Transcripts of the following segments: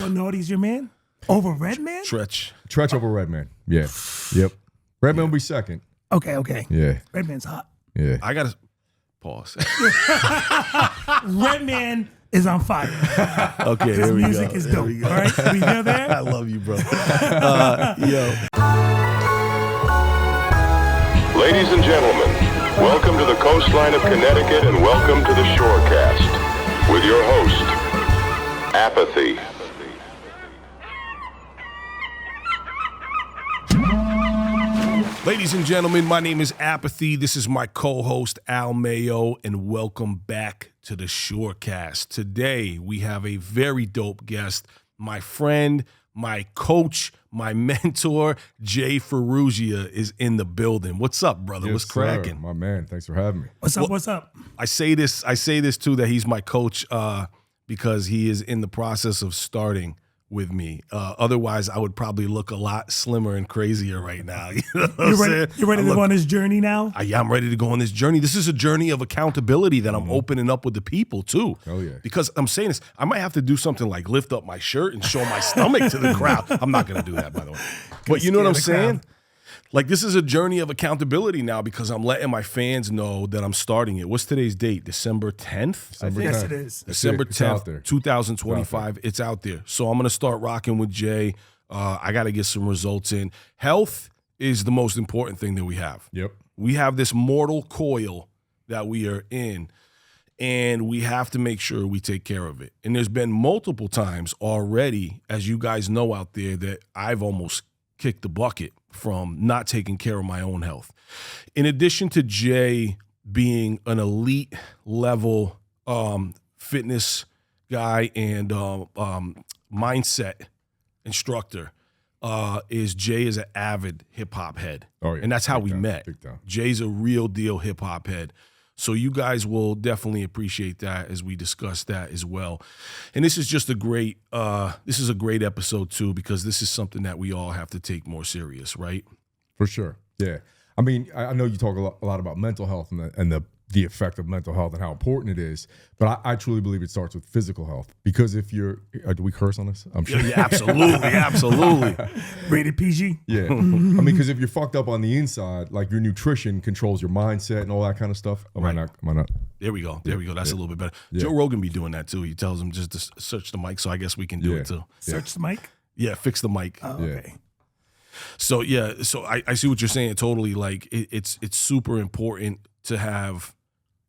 Naughty's your man? Over Redman? Tretch over Redman. Yeah. Yep. Redman will be second. Okay. Yeah. Redman's hot. Yeah. I got to pause. Redman is on fire. Okay, His music is dope. All right? We know there? I love you, bro. Yo. Ladies and gentlemen, welcome to the coastline of Connecticut and welcome to the Shorecast with your host, Apathy. Ladies and gentlemen, my name is Apathy. This is my co-host, Al Mayo, and welcome back to the Shorecast. Today, we have a very dope guest, my friend, my coach, my mentor, Jay Farrugia is in the building. What's up, brother? Yes, What's cracking? My man, thanks for having me. What's up? I say this too, that he's my coach because he is in the process of starting with me. Otherwise, I would probably look a lot slimmer and crazier right now. You know what I'm saying? You ready to go on this journey now? I'm ready to go on this journey. This is a journey of accountability that I'm opening up with the people too. Oh yeah. Because I'm saying this, I might have to do something like lift up my shirt and show my stomach to the crowd. I'm not going to do that, by the way. But you know what I'm saying? Like, this is a journey of accountability now because I'm letting my fans know that I'm starting it. What's today's date? December 10th? Yes, it is. December It's out there. 10th, 2025. It's out there. So I'm going to start rocking with Jay. I got to get some results in. Health is the most important thing that we have. Yep. We have this mortal coil that we are in, and we have to make sure we take care of it. And there's been multiple times already, as you guys know out there, that I've almost kicked the bucket from not taking care of my own health. In addition to Jay being an elite level fitness guy and mindset instructor, Jay is an avid hip hop head. Oh, yeah. And that's how we Big time, met. big time. Jay's a real deal hip hop head. So you guys will definitely appreciate that as we discuss that as well. And this is just a great episode too, because this is something that we all have to take more serious, right? For sure. Yeah. I mean, I know you talk a lot about mental health and the effect of mental health and how important it is, but I truly believe it starts with physical health. Because if you're, do we curse on this? I'm sure. Yeah, absolutely. Rated PG? Yeah. I mean, because if you're fucked up on the inside, like your nutrition controls your mindset and all that kind of stuff. Am I not? There we go. That's a little bit better. Yeah. Joe Rogan be doing that too. He tells them just to search the mic, so I guess we can do it too. Search the mic? Yeah, fix the mic. Oh, okay. So I see what you're saying totally. Like it's super important to have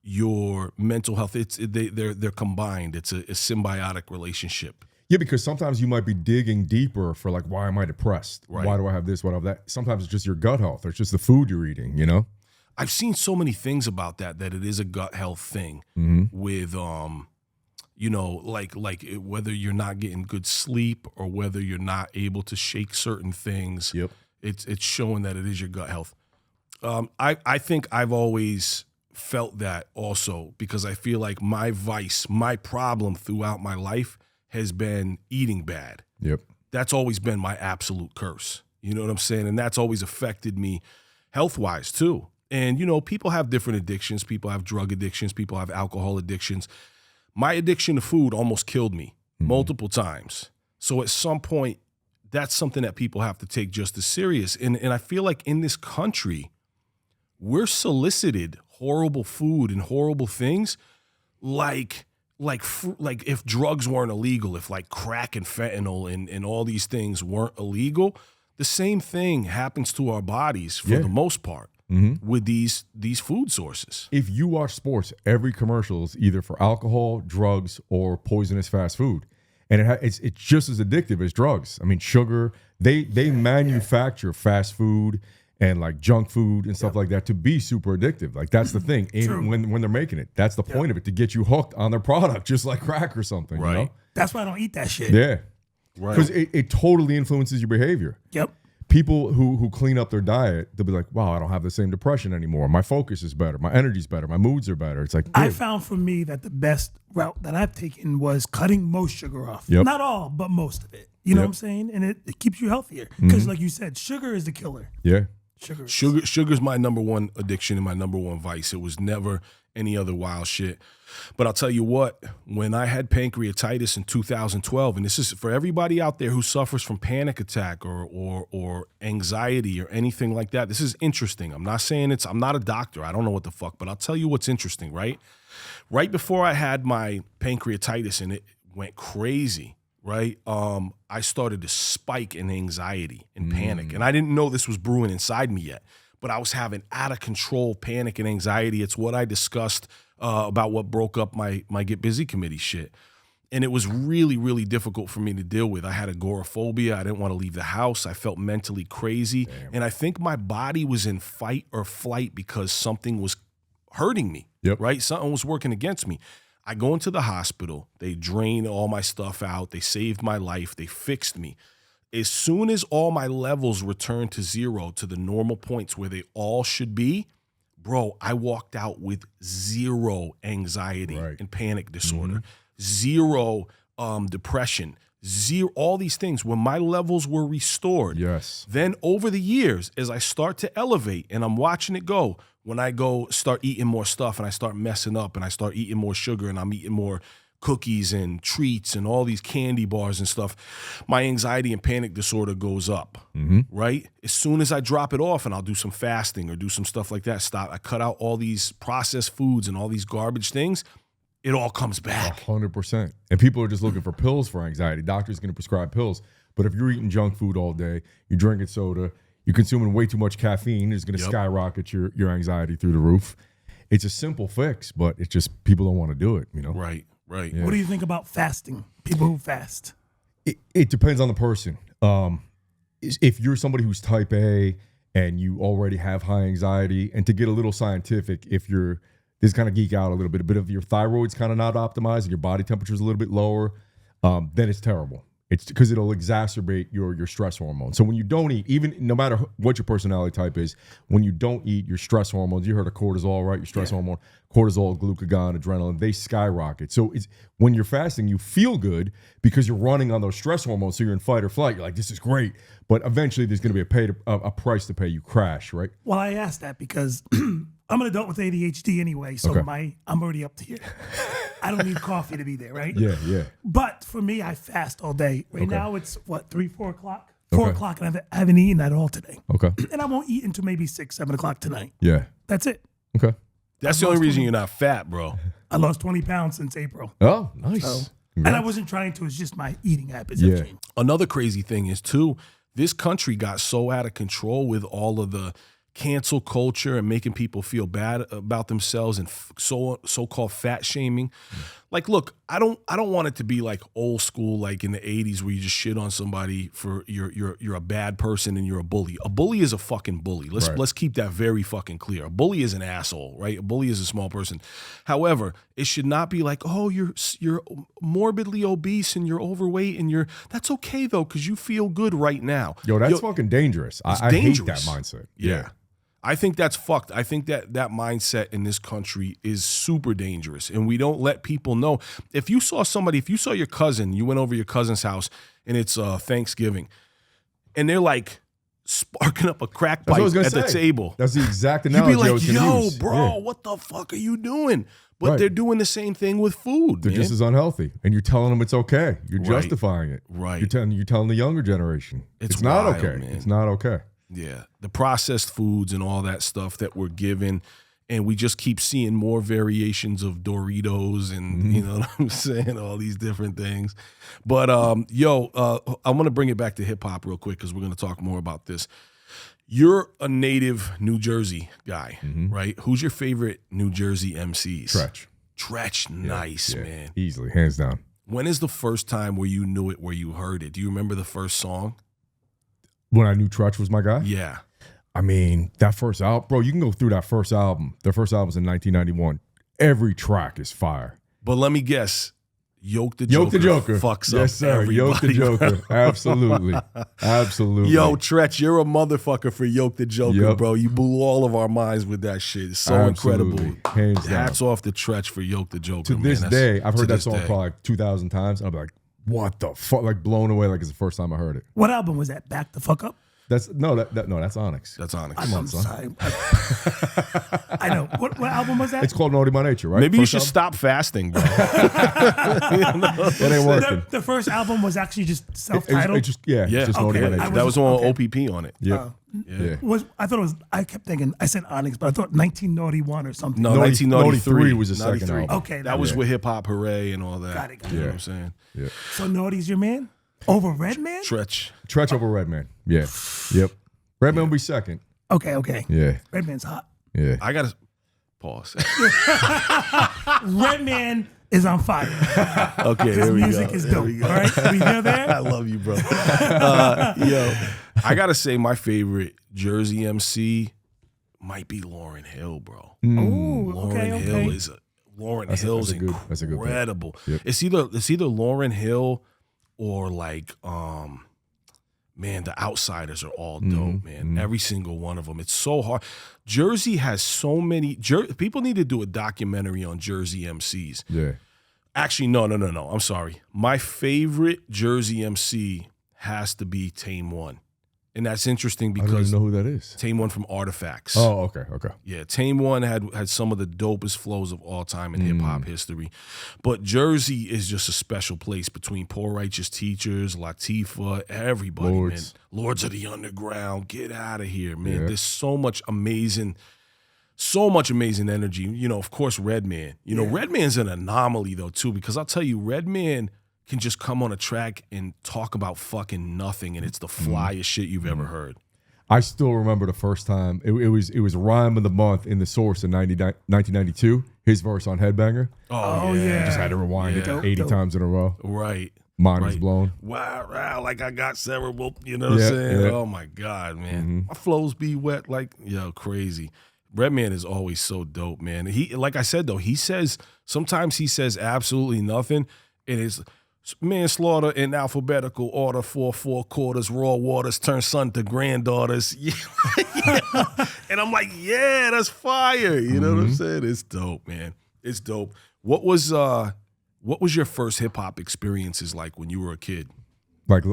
your mental health. They're combined. It's a symbiotic relationship. Yeah, because sometimes you might be digging deeper for like, why am I depressed? Right. Why do I have this? Why do I have that? Sometimes it's just your gut health. Or it's just the food you're eating, you know? I've seen so many things about that it is a gut health thing with like whether you're not getting good sleep or whether you're not able to shake certain things. Yep. It's showing that it is your gut health. I think I've always felt that also because I feel like my vice, my problem throughout my life has been eating bad. Yep. That's always been my absolute curse. You know what I'm saying? And that's always affected me health-wise too. And, people have different addictions. People have drug addictions. People have alcohol addictions. My addiction to food almost killed me multiple times. So at some point, that's something that people have to take just as serious. And I feel like in this country, we're solicited horrible food and horrible things like if drugs weren't illegal, if like crack and fentanyl and all these things weren't illegal, the same thing happens to our bodies for the most part. With these food sources. If you watch sports, every commercial is either for alcohol, drugs, or poisonous fast food. And it's just as addictive as drugs. I mean, sugar, they manufacture fast food and like junk food and stuff like that to be super addictive. Like that's the thing. And when they're making it, that's the point of it, to get you hooked on their product, just like crack or something. Right. You know? That's why I don't eat that shit. Yeah. Right. Because it totally influences your behavior. Yep. People who clean up their diet, they'll be like, wow, I don't have the same depression anymore. My focus is better. My energy's better. My moods are better. It's like, I found for me that the best route that I've taken was cutting most sugar off. Yep. Not all, but most of it. You know what I'm saying? And it keeps you healthier. Because like you said, sugar is the killer. Yeah. Sugar's my number one addiction and my number one vice. It was never any other wild shit. But I'll tell you what, when I had pancreatitis in 2012, and this is for everybody out there who suffers from panic attack or anxiety or anything like that, this is interesting. I'm not saying I'm not a doctor. I don't know what the fuck, but I'll tell you what's interesting, right? Right before I had my pancreatitis and it went crazy, right? I started to spike in anxiety and panic. And I didn't know this was brewing inside me yet, but I was having out of control panic and anxiety. It's what I discussed about what broke up my Get Busy committee shit. And it was really, really difficult for me to deal with. I had agoraphobia. I didn't want to leave the house. I felt mentally crazy. Damn. And I think my body was in fight or flight because something was hurting me, right? Something was working against me. I go into the hospital. They drained all my stuff out. They saved my life. They fixed me. As soon as all my levels returned to zero, to the normal points where they all should be, bro, I walked out with zero anxiety and panic disorder, zero depression, zero, all these things. When my levels were restored, then over the years, as I start to elevate and I'm watching it go, when I go start eating more stuff and I start messing up and I start eating more sugar and I'm eating more cookies and treats and all these candy bars and stuff, my anxiety and panic disorder goes up, right? As soon as I drop it off and I'll do some fasting or do some stuff like that, I cut out all these processed foods and all these garbage things, it all comes back. 100%. And people are just looking for pills for anxiety. Doctors going to prescribe pills. But if you're eating junk food all day, you're drinking soda, you're consuming way too much caffeine, it's going to skyrocket your anxiety through the roof. It's a simple fix, but it's just people don't want to do it, you know? Right. Yeah. What do you think about fasting? People who fast? It depends on the person. If you're somebody who's type A and you already have high anxiety, and to get a little scientific, if you're this kind of geek out a little bit if your thyroid's kind of not optimized and your body temperature is a little bit lower, then it's terrible. It's because it'll exacerbate your stress hormone. So when you don't eat, even no matter what your personality type is, when you don't eat, your stress hormones, you heard of cortisol, right? Your stress hormone, cortisol, glucagon, adrenaline, they skyrocket. So it's when you're fasting, you feel good because you're running on those stress hormones. So you're in fight or flight. You're like, this is great. But eventually there's going to be a price to pay. You crash, right? Well, I asked that because I'm an adult with ADHD anyway. So I'm already up to here. I don't need coffee to be there, right? Yeah. But for me, I fast all day. Right now it's 3, 4 o'clock? 4 o'clock, and I haven't eaten at all today. Okay. And I won't eat until maybe 6, 7 o'clock tonight. Yeah. That's it. Okay. That's the only reason you're not fat, bro. I lost 20 pounds since April. Oh, nice. So, and I wasn't trying to. It's just my eating habits have changed. Another crazy thing is, too, this country got so out of control with all of the cancel culture and making people feel bad about themselves and so-called fat shaming. Like, look, I don't want it to be like old school, like in the 80s where you just shit on somebody for you're a bad person and you're a bully. A bully is a fucking bully. Let's keep that very fucking clear. A bully is an asshole, right? A bully is a small person. However, it should not be like, oh, you're morbidly obese and you're overweight and that's okay though because you feel good right now. Yo, that's fucking dangerous. I hate that mindset. Yeah. I think that's fucked. I think that mindset in this country is super dangerous, and we don't let people know. If you saw your cousin, you went over your cousin's house, and it's Thanksgiving, and they're like sparking up a crack pipe at the table. That's the exact analogy. You'd be like, yo, bro, what the fuck are you doing? But they're doing the same thing with food. They're just as unhealthy, and you're telling them it's okay. You're justifying it. Right. You're telling the younger generation it's not wild, okay. Man. It's not okay. Yeah, the processed foods and all that stuff that we're given, and we just keep seeing more variations of Doritos and you know what I'm saying, all these different things. But I'm gonna bring it back to hip hop real quick because we're gonna talk more about this. You're a native New Jersey guy, right? Who's your favorite New Jersey MCs? Tretch, nice, man. Easily, hands down. When is the first time where you knew it, where you heard it? Do you remember the first song? When I knew Tretch was my guy? Yeah. I mean, that first album, bro, you can go through that first album. Their first album was in 1991. Every track is fire. But let me guess, Yoke the Joker fucks up. Yes, sir. Everybody. Yoke the Joker. Absolutely. Absolutely. Yo, Tretch, you're a motherfucker for Yoke the Joker, bro. You blew all of our minds with that shit. It's so incredible. Hands down. Hats off to Tretch for Yoke the Joker, To this day, I've heard that song probably like 2,000 times. And I'll be like, what the fuck? Like blown away like it's the first time I heard it. What album was that? Back the Fuck Up? That's Onyx. That's Onyx. I'm sorry. I know. What album was that? It's called Naughty by Nature, right? Maybe you First should album? stop fasting, bro. It ain't working. The first album was actually just It self-titled. just, Yeah, it's just Naughty by okay. Nature. That was on Okay. OPP on it. Yeah. Yeah. I thought it was. I kept thinking. I said Onyx, but I thought 1991 or something. No, Naughty- 1993 was the second album. Okay, That was yeah. with Hip Hop Hooray and all that. Got it. You know what I'm saying? Yeah. So Naughty's your man over Redman. Tretch. Tretch over Redman. Yeah. Yep. Redman will be second. Okay. Yeah. Redman's hot. Yeah. I gotta pause. Redman is on fire. Okay, His there we music go. is There dope. we go. All right, we hear I there. love you, bro. I gotta say my favorite Jersey MC might be Lauryn Hill, bro. Ooh, Lauryn okay. Hill is Hill's that's a good pick. incredible. Yep. It's either Lauryn Hill or like man, the Outsiders are all dope, man. Every single one of them. It's so hard. Jersey has so many. People need to do a documentary on Jersey MCs. Yeah. Actually, no. I'm sorry. My favorite Jersey MC has to be Tame One. And that's interesting I don't because even know who that is. Tame One from Artifacts. Oh, okay. Yeah, Tame One had some of the dopest flows of all time in hip hop history. But Jersey is just a special place between Poor Righteous Teachers, Latifah, everybody, Lords. man. Lords of the Underground, get out of here, man. Yeah. There's so much amazing energy. You know, of course, Redman. You know, Redman's an anomaly though too, because I'll tell you, Redman can just come on a track and talk about fucking nothing, and it's the flyest shit you've ever heard. I still remember the first time. It was Rhyme of the Month in The Source in 1992. His verse on Headbanger. Oh yeah. Just had to rewind it Dope, 80 dope. times in a row. Right. Mind was blown. Wow, like I got cerebral, you know what I'm saying? Yeah. Oh my God, man. My flows be wet like, crazy. Redman is always so dope, man. He, like I said though, sometimes he says absolutely nothing, and it's manslaughter in alphabetical order, 4 quarters, raw waters, turn son to granddaughters. Yeah. And I'm like, yeah, that's fire. You know what I'm saying? It's dope, man. It's dope. What was your first hip hop experiences like when you were a kid? Like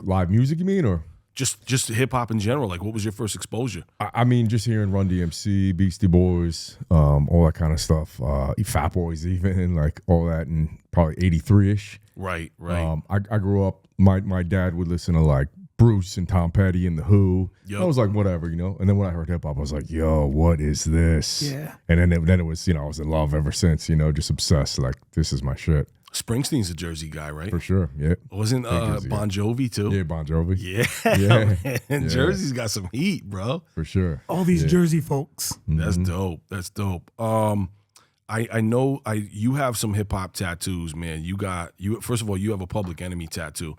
live music, you mean, or Just hip hop in general. Like, what was your first exposure? I mean, just hearing Run DMC, Beastie Boys, all that kind of stuff. Fat Boys, even like all that, and probably 83ish. Right. I grew up. My dad would listen to like Bruce and Tom Petty and The Who. Yep. I was like, whatever, you know. And then when I heard hip hop, I was like, yo, what is this? Yeah. And then it was, I was in love ever since. Just obsessed. Like, this is my shit Springsteen's a Jersey guy, right? for sure. Yeah. Wasn't Jersey guy. Bon Jovi too? Yeah, Bon Jovi. Yeah, man. Yeah. Jersey's got some heat, bro. For sure. All these Jersey folks. That's dope. That's dope. I know you have some hip hop tattoos, man. First of all, you have a Public Enemy tattoo.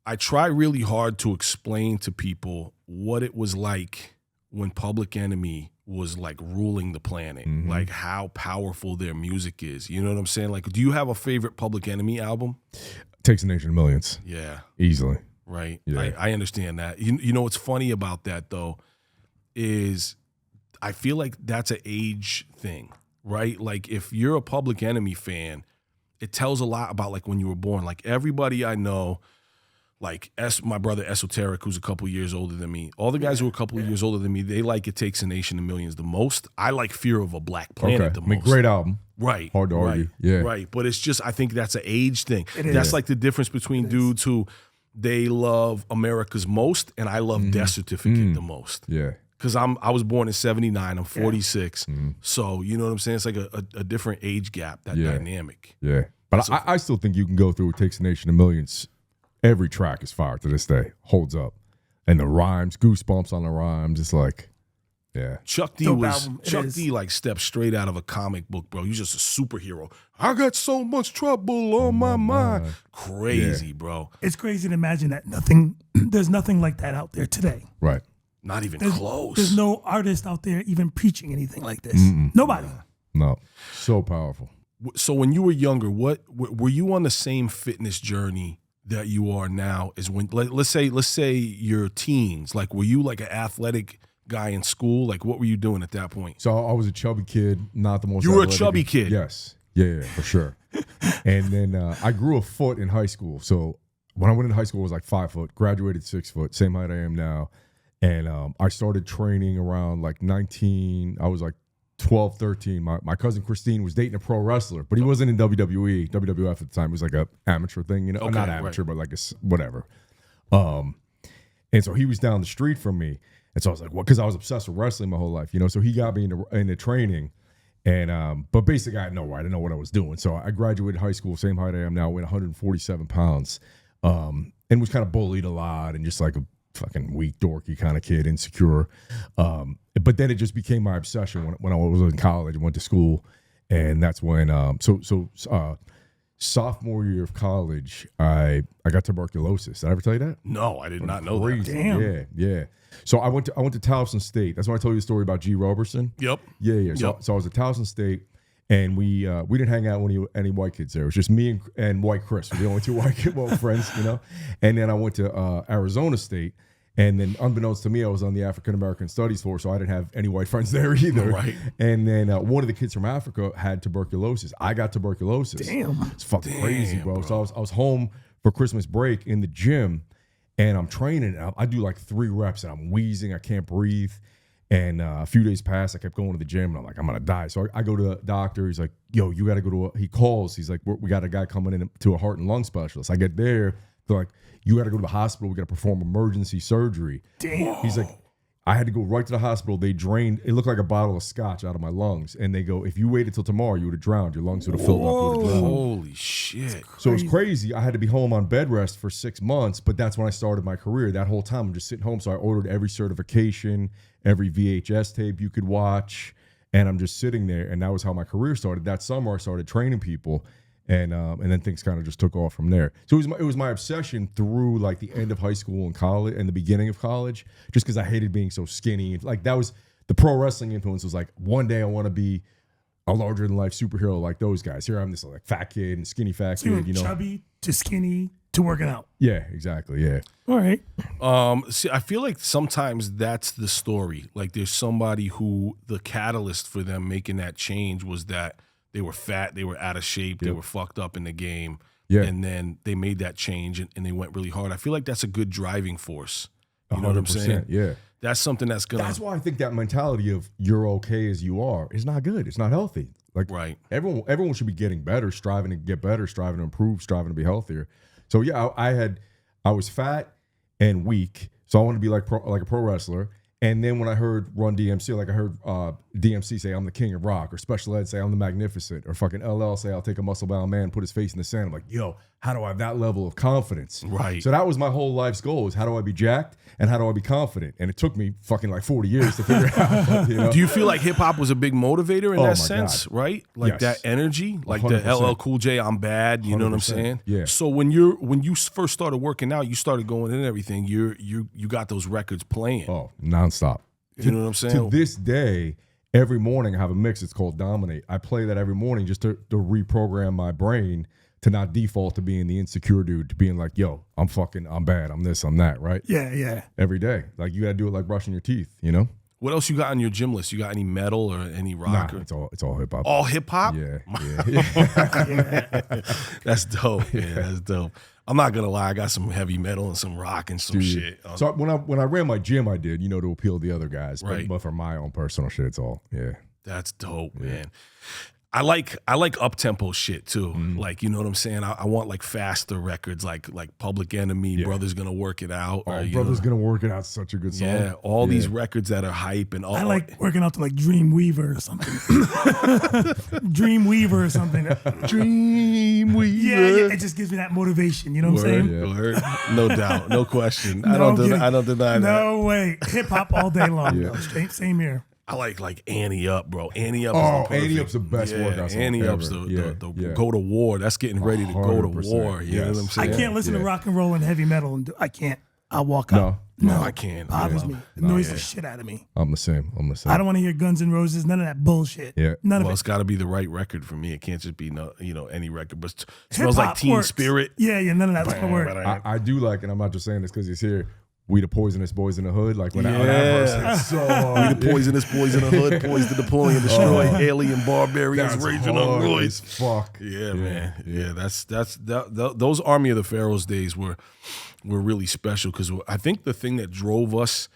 I try really hard to explain to people what it was like when Public Enemy was like ruling the planet, like how powerful their music is. You know what I'm saying? Like, do you have a favorite Public Enemy album? Takes a Nation of Millions. Yeah. Easily. Right. Yeah. I understand that. You know what's funny about that though is I feel like that's an age thing, right? Like if you're a Public Enemy fan, it tells a lot about like when you were born. Like everybody I know, like my brother Esoteric, who's a couple years older than me. All the guys who are a couple years older than me, they like It Takes a Nation of Millions the most. I like Fear of a Black Planet the most. I mean, great album. Right. Hard to argue. Yeah. Right. But it's just, I think that's an age thing. It That's is. like the difference between dudes who they love America's most and I love Death Certificate the most. Yeah. Because I was born in 79, I'm 46. So, you know what I'm saying? It's like a different age gap, that dynamic. Yeah. But I still think you can go through It Takes a Nation of Millions. Every track is fire to this day. Holds up. And the rhymes, goosebumps on the rhymes. It's like, yeah. Chuck D Dope album. It Chuck is. D like stepped straight out of a comic book, bro. You're just a superhero. I got so much trouble on my mind. Crazy, bro. It's crazy to imagine that there's nothing like that out there today. Right. Not even There's, close. There's no artist out there even preaching anything like this. Nobody. No. So powerful. So when you were younger, were you on the same fitness journey that you are now? Is when let's say your teens. Like, were you like an athletic guy in school? Like, what were you doing at that point? So I was a chubby kid, not the most You were a athletic. chubby kid? Yes. Yeah, for sure. And then I grew a foot in high school. So when I went into high school, I was like 5 foot, graduated 6 foot, same height I am now. And I started training around like 19, I was like 12, 13. My cousin Christine was dating a pro wrestler, but he wasn't in WWE, WWF at the time. It was like a amateur thing, you know, not amateur, but like a whatever. And so he was down the street from me. And so I was like, well, because I was obsessed with wrestling my whole life, you know, so he got me into training. And, but basically I didn't know what I was doing. So I graduated high school, same height I am now, weighed 147 pounds, and was kind of bullied a lot and just like a fucking weak, dorky kind of kid, insecure. But then it just became my obsession when I was in college and went to school. And that's when, sophomore year of college, I got tuberculosis. Did I ever tell you that? No, I did not know that. Damn. Yeah. So I went to Towson State. That's when I told you the story about G. Roberson. Yep. Yeah. So I was at Towson State, and we didn't hang out with any white kids there. It was just me and White Chris. We're the only two white kid friends, you know. And then I went to Arizona State, and then unbeknownst to me, I was on the African American Studies floor, so I didn't have any white friends there either. Right. And then one of the kids from Africa had tuberculosis. I got tuberculosis. Damn. It's fucking crazy, bro. So I was home for Christmas break in the gym, and I'm training. I do like 3 reps, and I'm wheezing. I can't breathe. And a few days passed. I kept going to the gym, and I'm like, I'm gonna die. So I go to the doctor. He's like, yo, you got to go to he calls. He's like, we got a guy coming in to a heart and lung specialist. I get there. They're like, you got to go to the hospital. We got to perform emergency surgery. Damn. He's like, I had to go right to the hospital. They drained, it looked like a bottle of scotch out of my lungs. And they go, if you waited till tomorrow, you would have drowned. Your lungs would have filled up. You would have drowned. Holy shit. So it's crazy. I had to be home on bed rest for 6 months, but that's when I started my career. That whole time, I'm just sitting home. So I ordered every certification, every VHS tape you could watch, and I'm just sitting there. And that was how my career started. That summer, I started training people, and then things kind of just took off from there. So it was my obsession through like the end of high school and college and the beginning of college, just because I hated being so skinny. Like that was the pro wrestling influence. Was like, one day I want to be a larger than life superhero like those guys. Here I'm this like fat kid and skinny fat So you kid, went you know. chubby to skinny to working out. Yeah, exactly. Yeah. All right. See, I feel like sometimes that's the story. Like there's somebody who the catalyst for them making that change was that they were fat, they were out of shape, they were fucked up in the game. Yeah. And then they made that change and they went really hard. I feel like that's a good driving force. You know what I'm saying? Yeah. That's something that's gonna. That's why I think that mentality of you're okay as you are is not good. It's not healthy. Like Right. everyone should be getting better, striving to get better, striving to improve, striving to be healthier. So yeah, I was fat and weak, so I wanted to be like a pro wrestler. And then when I heard Run DMC, like I heard DMC say, I'm the king of rock, or Special Ed say, I'm the magnificent, or fucking LL say, I'll take a muscle-bound man, put his face in the sand. I'm like, yo, how do I have that level of confidence? Right. So that was my whole life's goal, is how do I be jacked and how do I be confident? And it took me fucking like 40 years to figure it out. You know? Do you feel like hip hop was a big motivator in Oh, that my sense, God. right? Like Yes. that energy, like the 100%. LL Cool J, I'm bad. You know what I'm 100%. saying? Yeah. So when you first started working out, you started going in and everything. You got those records playing. Oh, nonstop. You know what I'm saying? To this day, every morning I have a mix. It's called Dominate. I play that every morning just to reprogram my brain to not default to being the insecure dude, to being like, yo, I'm bad, I'm this, I'm that, right? Yeah. Every day. Like you gotta do it like brushing your teeth, you know? What else you got on your gym list? You got any metal or any rock? Nah, or, it's all hip hop. all hip hop? Yeah. That's dope. Yeah, that's dope. I'm not gonna lie, I got some heavy metal and some rock and some shit. So when I ran my gym, I did, to appeal to the other guys. Right. But for my own personal shit, it's all, yeah. That's dope, man. I like up tempo shit too. Like, you know what I'm saying? I want like faster records, like Public Enemy, Brother's Gonna Work It Out. Oh, or, you Brother's know, Gonna Work It Out, such a good song. yeah, all these records that are hype and all. I like working out to like Dreamweaver or something. Dreamweaver or something. Dreamweaver. Yeah, it just gives me that motivation. You know what I'm saying? Word. No doubt, no question. No, I don't I'm deny that. No way. Hip hop all day long. Yeah. Though. Same here. I like Annie Up, bro. Annie Up. Oh, is the Annie Up's the best workout song Annie Up's ever. the go to war. That's getting ready to go to 100%. war. You know what I'm Yes. saying? I can't listen to rock and roll and heavy metal. I can't. I'll walk No. out. No, I can't. Bothers Yeah. me. It annoys the shit out of me. I'm the same. I don't want to hear Guns N' Roses. None of that bullshit. Yeah. None Well, of it's it. got to be the right record for me. It can't just be any record. But smells like Hip-hop Teen works. Spirit. Yeah, none of that's gonna work. I do like, and I'm not just saying this because he's here, We the poisonous boys in the hood. Like when that verse hits so hard. We the poisonous boys in the hood, poised to deploy and destroy alien barbarians That's raging on hard roids. as fuck. Yeah, man. Yeah, those Army of the Pharaohs days were really special because I think the thing that drove us,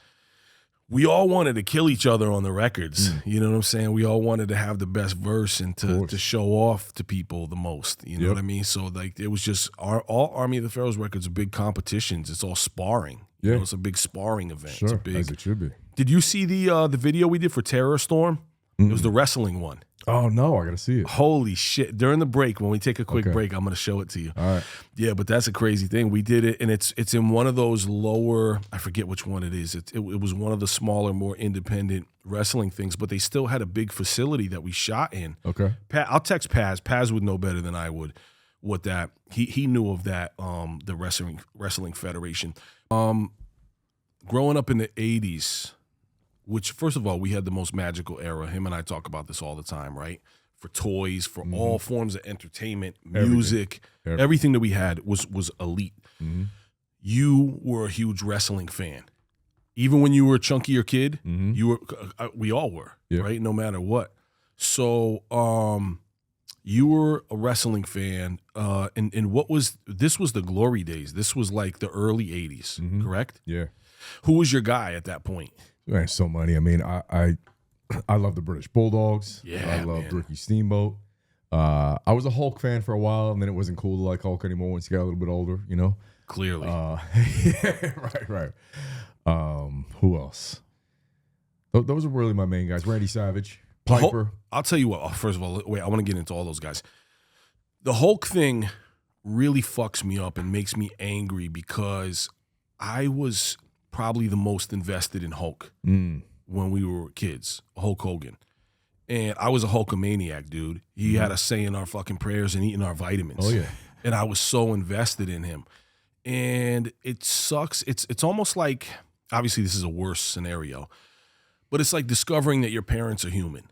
we all wanted to kill each other on the records. You know what I'm saying? We all wanted to have the best verse and to show off to people the most. You know what I mean? So like it was just all Army of the Pharaohs records are big competitions. It's all sparring. Yeah. You know, it's a big sparring event. Sure, It's a big, as it should be. Did you see the video we did for Terror Storm? It was the wrestling one. Oh no, I gotta see it. Holy shit. During the break, when we take a quick Okay. break, I'm going to show it to you. All right. Yeah, but that's a crazy thing. We did it, and it's in one of those lower, I forget which one it is. It was one of the smaller, more independent wrestling things, but they still had a big facility that we shot in. Okay. I'll text Paz. Paz would know better than I would what that. He knew of that, the Wrestling Federation. Growing up in the 80s, which, first of all, we had the most magical era. Him and I talk about this all the time, right? For toys, for all forms of entertainment, music, everything that we had was elite. You were a huge wrestling fan. Even when you were a chunkier kid, you were. We all were, right? No matter what. So you were a wrestling fan, and this was the glory days. This was like the early 80s, correct? Yeah. Who was your guy at that point? Man, so many. I mean, I love the British Bulldogs. Yeah, I loved man. Ricky Steamboat. I was a Hulk fan for a while, and then it wasn't cool to like Hulk anymore once you got a little bit older, you know? Clearly. Yeah, right. Who else? Those are really my main guys. Randy Savage, Piper. I'll tell you what. First of all, wait, I want to get into all those guys. The Hulk thing really fucks me up and makes me angry because I was probably the most invested in Hulk when we were kids, Hulk Hogan. And I was a Hulkamaniac, dude. He had us saying our fucking prayers and eating our vitamins. Oh, yeah. And I was so invested in him. And it sucks. It's almost like, obviously this is a worse scenario, but it's like discovering that your parents are human.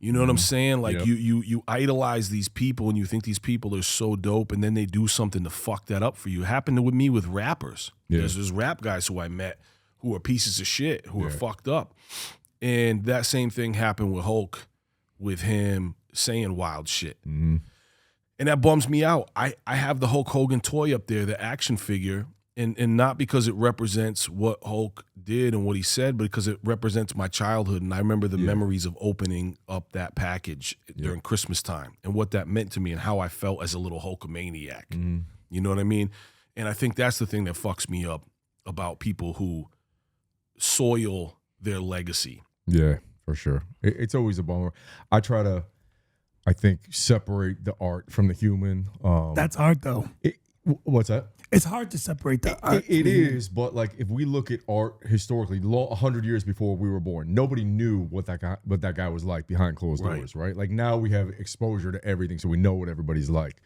You know what I'm saying? Like you idolize these people and you think these people are so dope, and then they do something to fuck that up for you. It happened with me with rappers. Yeah. There's rap guys who I met who are pieces of shit, who are fucked up. And that same thing happened with Hulk, with him saying wild shit. And that bums me out. I have the Hulk Hogan toy up there, the action figure, and not because it represents what Hulk did and what he said, but because it represents my childhood. And I remember the memories of opening up that package during Christmas time and what that meant to me and how I felt as a little Hulkamaniac. You know what I mean? And I think that's the thing that fucks me up about people who soil their legacy. Yeah, for sure. It's always a bummer. I try to, I think, separate the art from the human. That's hard though. What's that? It's hard to separate the art. It is, but like if we look at art historically, 100 years before we were born, nobody knew what that guy was like behind closed doors, right? Like now we have exposure to everything, so we know what everybody's like.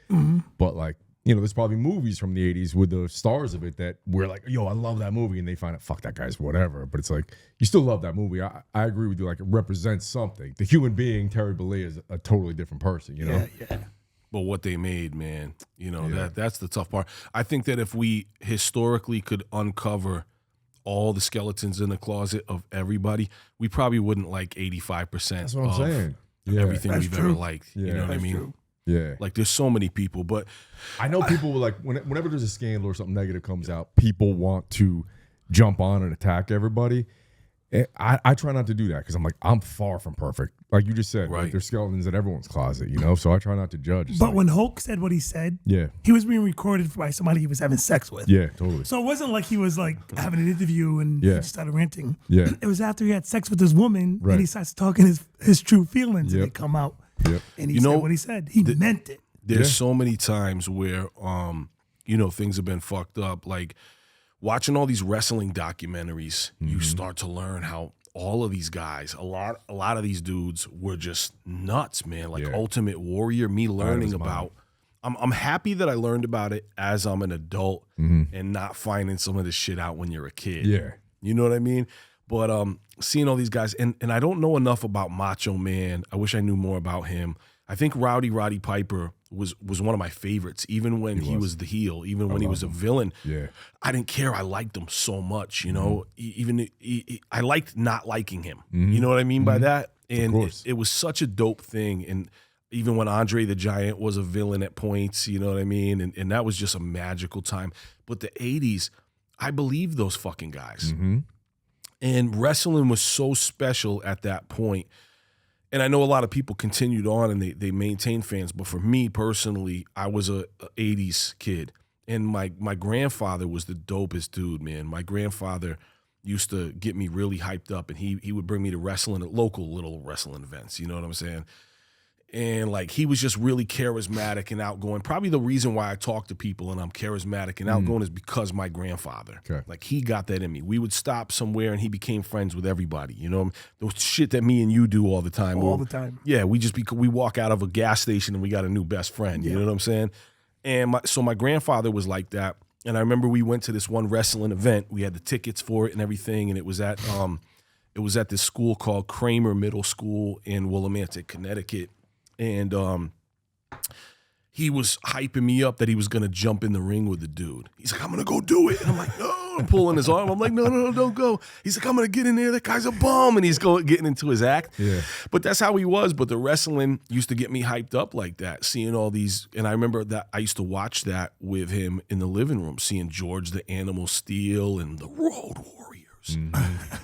But like, you know, there's probably movies from the 80s with the stars of it that we're like, yo, I love that movie, and they find out, fuck, that guy's whatever. But it's like, you still love that movie. I agree with you, like it represents something. The human being, Terry Bollea, is a totally different person, you know? Yeah. But what they made, man, you know, that's the tough part. I think that if we historically could uncover all the skeletons in the closet of everybody, we probably wouldn't like 85% That's what I'm saying. everything That's we've true. ever liked. You know what I mean? True. Yeah. Like there's so many people, but I know people will like whenever there's a scandal or something negative comes out, people want to jump on and attack everybody. I try not to do that because I'm like, I'm far from perfect. Like you just said, Right. like, there's skeletons in everyone's closet, you know? So I try not to judge. It's But like, when Hulk said what he said, yeah, he was being recorded by somebody he was having sex with. yeah, totally. So it wasn't like he was like having an interview and he just started ranting. Yeah. It was after he had sex with this woman Right. and he starts talking his true feelings and Yep. they come out. Yep. And he You said know, what he said. He meant it. there's so many times where, you know, things have been fucked up. Like watching all these wrestling documentaries, you start to learn how all of these guys, a lot of these dudes were just nuts, man. Like Ultimate Warrior, me learning about. I'm happy that I learned about it as I'm an adult and not finding some of this shit out when you're a kid. Yeah. You know what I mean? But seeing all these guys, and I don't know enough about Macho Man. I wish I knew more about him. I think Roddy Piper was one of my favorites, even when he was the heel, even when he was a villain. Yeah. I didn't care. I liked him so much, you know. I liked not liking him. You know what I mean by that? And it was such a dope thing. And even when Andre the Giant was a villain at points, you know what I mean? And that was just a magical time. But the 80s, I believed those fucking guys. And wrestling was so special at that point. And I know a lot of people continued on and they maintained fans. But for me personally, I was a 80s kid. And my grandfather was the dopest dude, man. My grandfather used to get me really hyped up, and he would bring me to wrestling at local little wrestling events, you know what I'm saying? And like he was just really charismatic and outgoing. Probably the reason why I talk to people and I'm charismatic and outgoing is because my grandfather. Okay. Like he got that in me. We would stop somewhere and he became friends with everybody. You know, the shit that me and you do all the time. All the time. Yeah, we walk out of a gas station and we got a new best friend. You know what I'm saying? And so my grandfather was like that. And I remember we went to this one wrestling event. We had the tickets for it and everything, and it was at this school called Kramer Middle School in Willimantic, Connecticut. And he was hyping me up that he was going to jump in the ring with the dude. He's like, I'm going to go do it. And I'm like, no. I'm pulling his arm. I'm like, no, don't go. He's like, I'm going to get in there. That guy's a bum. And he's getting into his act. Yeah. But that's how he was. But the wrestling used to get me hyped up like that, seeing all these. And I remember that I used to watch that with him in the living room, seeing George the Animal Steel and the Road Warriors.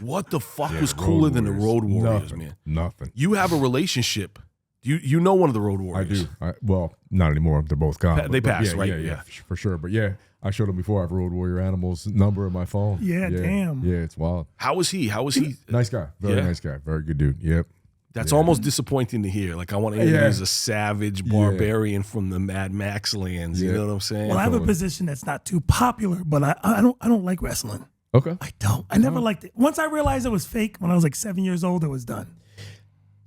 What the fuck was cooler than the Road Warriors, man? Nothing. You have a relationship. You know one of the Road Warriors. I do. Well, not anymore. They're both gone. They passed, yeah, right? Yeah, for sure. But yeah, I showed him before. I have Road Warrior Animals number in my phone. Yeah, damn. Yeah, it's wild. How was he? Nice guy. Very nice guy. Very good dude. Yep. That's almost disappointing to hear. Like I want to hear him as a savage barbarian from the Mad Max lands. You know what I'm saying? Well, I have a position that's not too popular, but I don't like wrestling. Okay. I don't. I never liked it. Once I realized it was fake, when I was like 7 years old, it was done.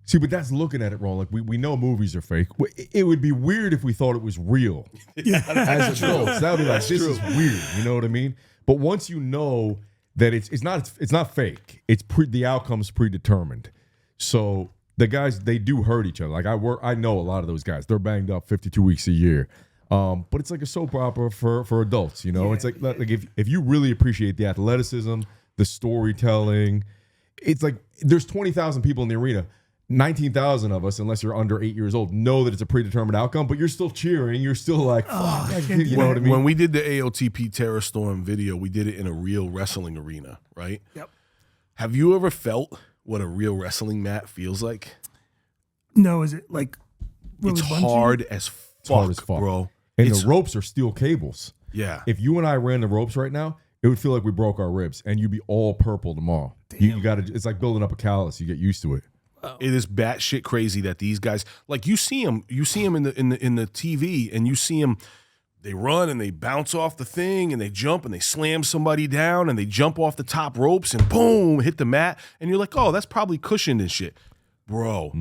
See, but that's looking at it wrong. Like we know movies are fake. It would be weird if we thought it was real. As adults, that would be like, this is weird. You know what I mean? But once you know that it's not fake. It's the outcome's predetermined. So the guys, they do hurt each other. Like I know a lot of those guys. They're banged up 52 weeks a year. But it's like a soap opera for adults. You know, it's like if you really appreciate the athleticism, the storytelling, it's like there's 20,000 people in the arena. 19,000 of us, unless you're under 8 years old, know that it's a predetermined outcome, but you're still cheering. You're still like, fuck. You know what I mean? When we did the AOTP Terror Storm video, we did it in a real wrestling arena, right? Yep. Have you ever felt what a real wrestling mat feels like? No, is it like really it's bungee? hard as fuck, bro. And the ropes are steel cables. Yeah. If you and I ran the ropes right now, it would feel like we broke our ribs, and you'd be all purple tomorrow. You got to. It's like building up a callus. You get used to it. It is batshit crazy that these guys, like you see them in the TV, and you see them. They run and they bounce off the thing, and they jump and they slam somebody down, and they jump off the top ropes and boom, hit the mat, and you're like, oh, that's probably cushioned and shit, bro.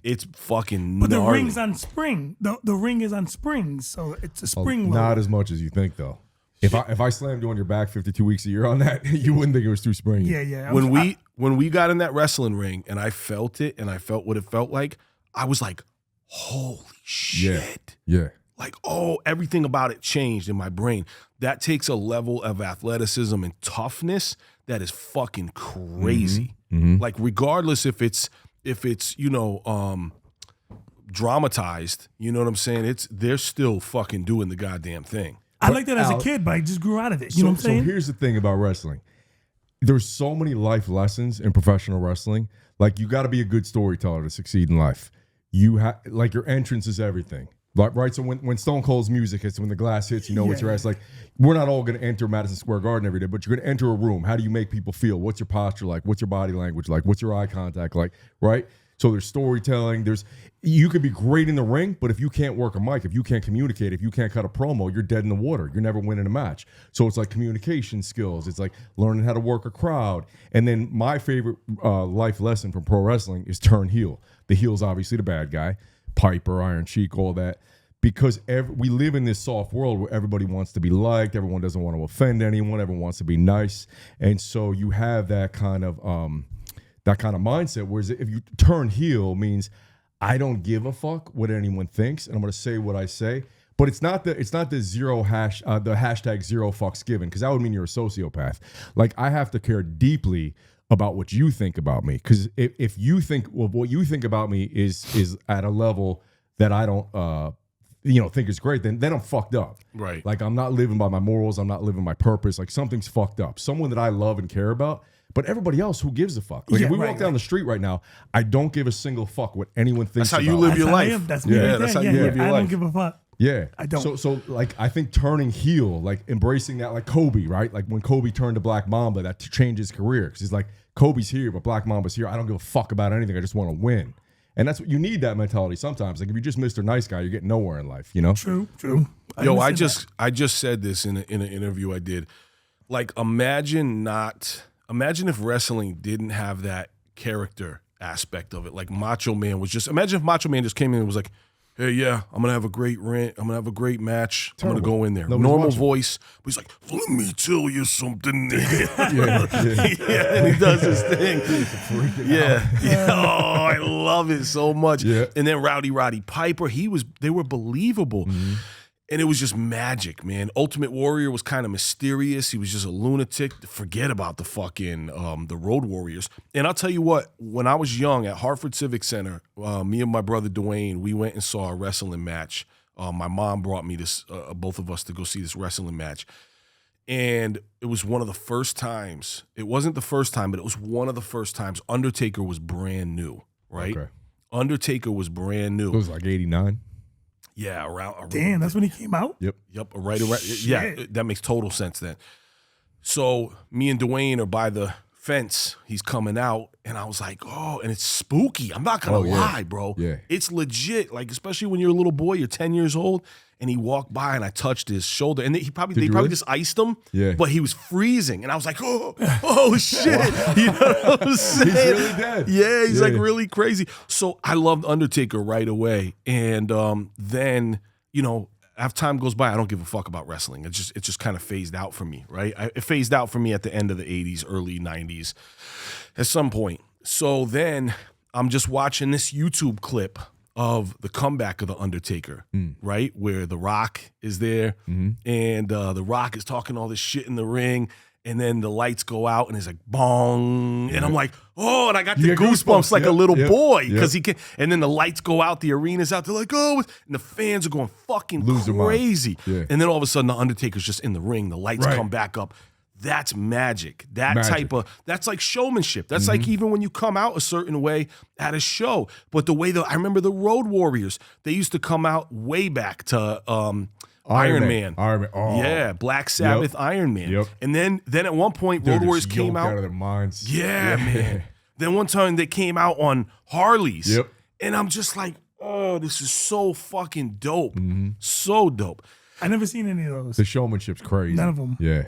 It's fucking. But gnarly. the ring's on spring. The ring is on springs, so it's a spring. Not as much as you think, though. If I slammed you on your back 52 weeks a year on that, you wouldn't think it was too springy. Yeah. When we got in that wrestling ring and I felt it and I felt what it felt like, I was like, holy shit. Yeah. Like, everything about it changed in my brain. That takes a level of athleticism and toughness that is fucking crazy. Mm-hmm. Like, regardless if it's dramatized, you know what I'm saying? They're still fucking doing the goddamn thing. I liked that as a kid, but I just grew out of it. You know what I'm saying? So here's the thing about wrestling. There's so many life lessons in professional wrestling. Like, you got to be a good storyteller to succeed in life. You have, like, your entrance is everything. Like, right? So when Stone Cold's music hits, when the glass hits, you know it's your ass. Like, we're not all going to enter Madison Square Garden every day, but you're going to enter a room. How do you make people feel? What's your posture like? What's your body language like? What's your eye contact like? Right? So there's storytelling. You could be great in the ring, but if you can't work a mic, if you can't communicate, if you can't cut a promo, you're dead in the water. You're never winning a match. So it's like communication skills. It's like learning how to work a crowd. And then my favorite life lesson from pro wrestling is turn heel. The heel's obviously the bad guy, Piper, Iron Sheik, all that. Because we live in this soft world where everybody wants to be liked, everyone doesn't want to offend anyone, everyone wants to be nice. And so you have that kind of mindset, whereas if you turn heel means I don't give a fuck what anyone thinks, and I'm gonna say what I say. But it's not the hashtag zero fucks given, because that would mean you're a sociopath. Like, I have to care deeply about what you think about me, because if you think what you think about me is at a level that I don't think is great, then I'm fucked up. Right. Like, I'm not living by my morals. I'm not living my purpose. Like, something's fucked up. Someone that I love and care about. But everybody else, who gives a fuck? Like, if we walk down the street right now, I don't give a single fuck what anyone thinks. That's how about you live your life. That's me. That's how you live your life. I don't give a fuck. Yeah, I don't. So like, I think turning heel, like embracing that, like Kobe, right? Like when Kobe turned to Black Mamba, that changed his career, because he's like, Kobe's here, but Black Mamba's here. I don't give a fuck about anything. I just want to win. And that's what you need, that mentality sometimes. Like, if you're just Mr. Nice Guy, you're getting nowhere in life, you know? True. I just said this in an interview I did. Like, imagine if wrestling didn't have that character aspect of it. Like, Macho Man was just, imagine if Macho Man just came in and was like, hey, yeah, I'm going to have a great rant. I'm going to have a great match. I'm going to go in there. Nobody's Normal watching. Voice. But he's like, let me tell you something. Yeah, and he does his thing. Yeah. Oh, I love it so much. Yeah. And then Roddy Piper, they were believable. Mm-hmm. And it was just magic, man. Ultimate Warrior was kind of mysterious. He was just a lunatic. Forget about the fucking the Road Warriors. And I'll tell you what, when I was young at Hartford Civic Center, me and my brother Dwayne, we went and saw a wrestling match. My mom brought me this, both of us, to go see this wrestling match. And it was one of the first times. It wasn't the first time, but it was one of the first times Undertaker was brand new, right? Okay. Undertaker was brand new. It was like 89. Yeah, around. Damn, that's when he came out? Yep. Right around. Yeah, that makes total sense then. So me and Dwayne are by the fence. He's coming out, and I was like, oh, and it's spooky. I'm not gonna lie, bro. Yeah. It's legit. Like, especially when you're a little boy, you're 10 years old, and he walked by, and I touched his shoulder, and they probably really? just iced him. Yeah. But he was freezing, and I was like, oh shit. You know what I'm saying? He's really dead. Yeah, he's like really crazy. So I loved Undertaker right away, and then, you know, as time goes by, I don't give a fuck about wrestling. It just kind of phased out for me, right? It phased out for me at the end of the 80s, early 90s, at some point. So then I'm just watching this YouTube clip of the comeback of The Undertaker, right? Where The Rock is there, and The Rock is talking all this shit in the ring, and then the lights go out, and it's like, bong, and I'm like, oh, and I got the goosebumps like a little boy, because he can, and then the lights go out, the arena's out, they're like, oh, and the fans are going fucking crazy. Yeah. And then all of a sudden, The Undertaker's just in the ring, the lights come back up. That's magic. That's like showmanship. That's like even when you come out a certain way at a show. But the way I remember the Road Warriors, they used to come out way back to Iron Man. Oh. Yeah, Black Sabbath, Iron Man. Yep. And then at one point, Road Warriors came out of their minds. Yeah, man. Then one time they came out on Harleys. Yep. And I'm just like, oh, this is so fucking dope. So dope. I never seen any of those. The showmanship's crazy. None of them. Yeah.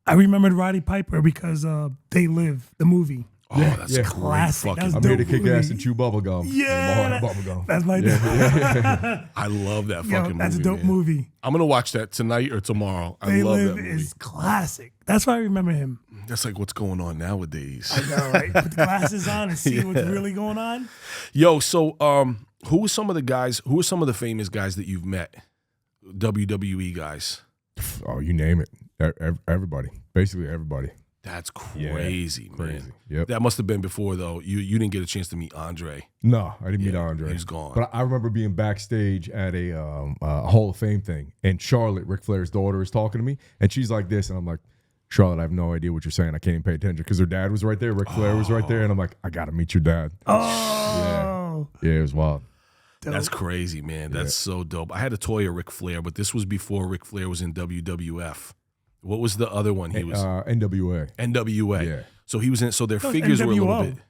I remembered Roddy Piper because They Live, the movie. Oh, that's classic. fucking. I'm here to kick ass and chew bubble gum. Yeah, bubble gum. that's my. I love that fucking movie. That's a dope movie. I'm gonna watch that tonight or tomorrow. I They love Live that movie. is classic. That's why I remember him. That's like what's going on nowadays. I know, right? Put the glasses on and see what's really going on. Yo, so who are some of the famous guys that you've met? WWE guys. Oh, you name it. Everybody. Basically everybody. That's crazy, man. Crazy. Yep. That must have been before, though. You didn't get a chance to meet Andre. No, I didn't meet Andre. He's gone. But I remember being backstage at a Hall of Fame thing, and Charlotte, Ric Flair's daughter, is talking to me, and she's like this, and I'm like, Charlotte, I have no idea what you're saying. I can't even pay attention, because her dad was right there. Ric Flair was right there, and I'm like, I got to meet your dad. Oh. Yeah, it was wild. Dope. That's crazy, man. That's so dope. I had a toy of Ric Flair, but this was before Ric Flair was in WWF. What was the other one? He was NWA. NWA. Yeah. So he was in. So their That was figures were a little NWO. bit.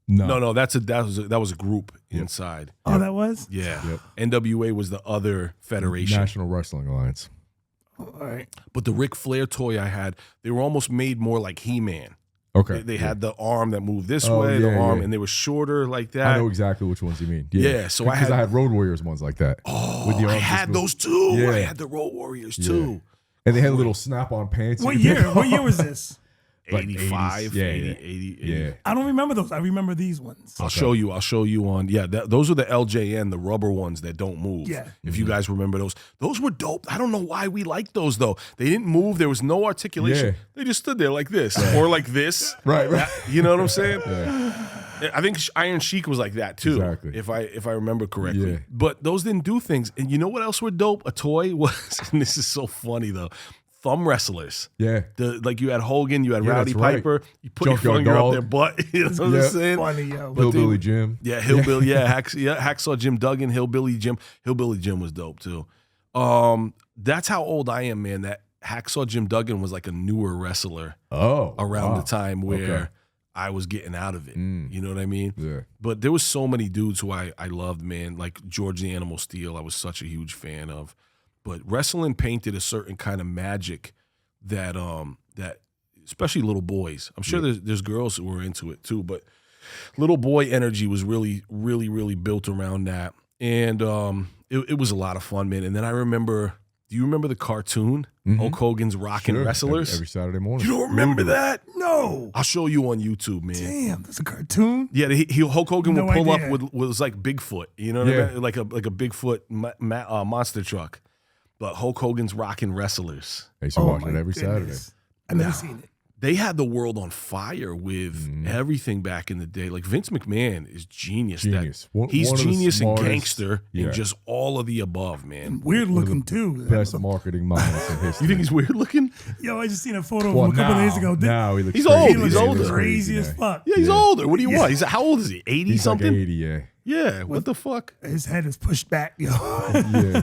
No, that was a group inside. Oh, that was? Yeah. Yep. NWA was the other federation. National Wrestling Alliance. All right. But the Ric Flair toy I had, they were almost made more like He-Man. Okay. They had the arm that moved this way, the arm, and they were shorter like that. I know exactly which ones you mean. Yeah, so I had Road Warriors ones like that. Oh, I had those too. Yeah. I had the Road Warriors too. And they had little snap-on pants. What year? What year was this? Like 85, 80s. Yeah, 80. Yeah. I don't remember those. I remember these ones. I'll show you on. Those are the LJN, the rubber ones that don't move. Yeah. If you guys remember those were dope. I don't know why we liked those though. They didn't move. There was no articulation. Yeah. They just stood there like this or like this. Right. You know what I'm saying? Yeah. I think Iron Sheik was like that too. Exactly. If I remember correctly. Yeah. But those didn't do things. And you know what else were dope? A toy was, and this is so funny though. Thumb wrestlers. Yeah. Like you had Hogan, you had Yeah, Rowdy that's right. Piper. You put Junkyard your finger Dog. up their butt. You know what Yeah. I'm saying? Funny, yo. Hillbilly Jim. Yeah, Hillbilly. Yeah, Hacksaw Jim Duggan, Hillbilly Jim. Hillbilly Jim was dope too. That's how old I am, man. That Hacksaw Jim Duggan was like a newer wrestler around the time where I was getting out of it. You know what I mean? Yeah. But there was so many dudes who I loved, man. Like George the Animal Steel, I was such a huge fan of. But wrestling painted a certain kind of magic that especially little boys. I'm sure there's girls who were into it too, but little boy energy was really, really, really built around that. And it was a lot of fun, man. And then I remember, do you remember the cartoon? Hulk Hogan's Rockin' Wrestlers? Every Saturday morning. You don't remember that? No. I'll show you on YouTube, man. Damn, that's a cartoon? Yeah, Hulk Hogan No would pull idea. up with was like Bigfoot, you know what I mean? Like a Bigfoot monster truck. But Hulk Hogan's Rockin' Wrestlers. I used to watch my it every goodness. I've never seen it. They had the world on fire with everything back in the day. Like Vince McMahon is genius. Genius. He's One of the genius and smartest- gangster yeah. and just all of the above, man. Weird looking too. Best marketing minds in history. You think he's weird looking? Yo, I just seen a photo Well, of him a couple now, days ago. now he looks He's crazy. old. He He's looks older. crazy as now. fuck. Yeah, he's older. What do you want? How old is he? 80 He's something? like 80, yeah. Yeah. What the fuck? His head is pushed back, yo. Yeah.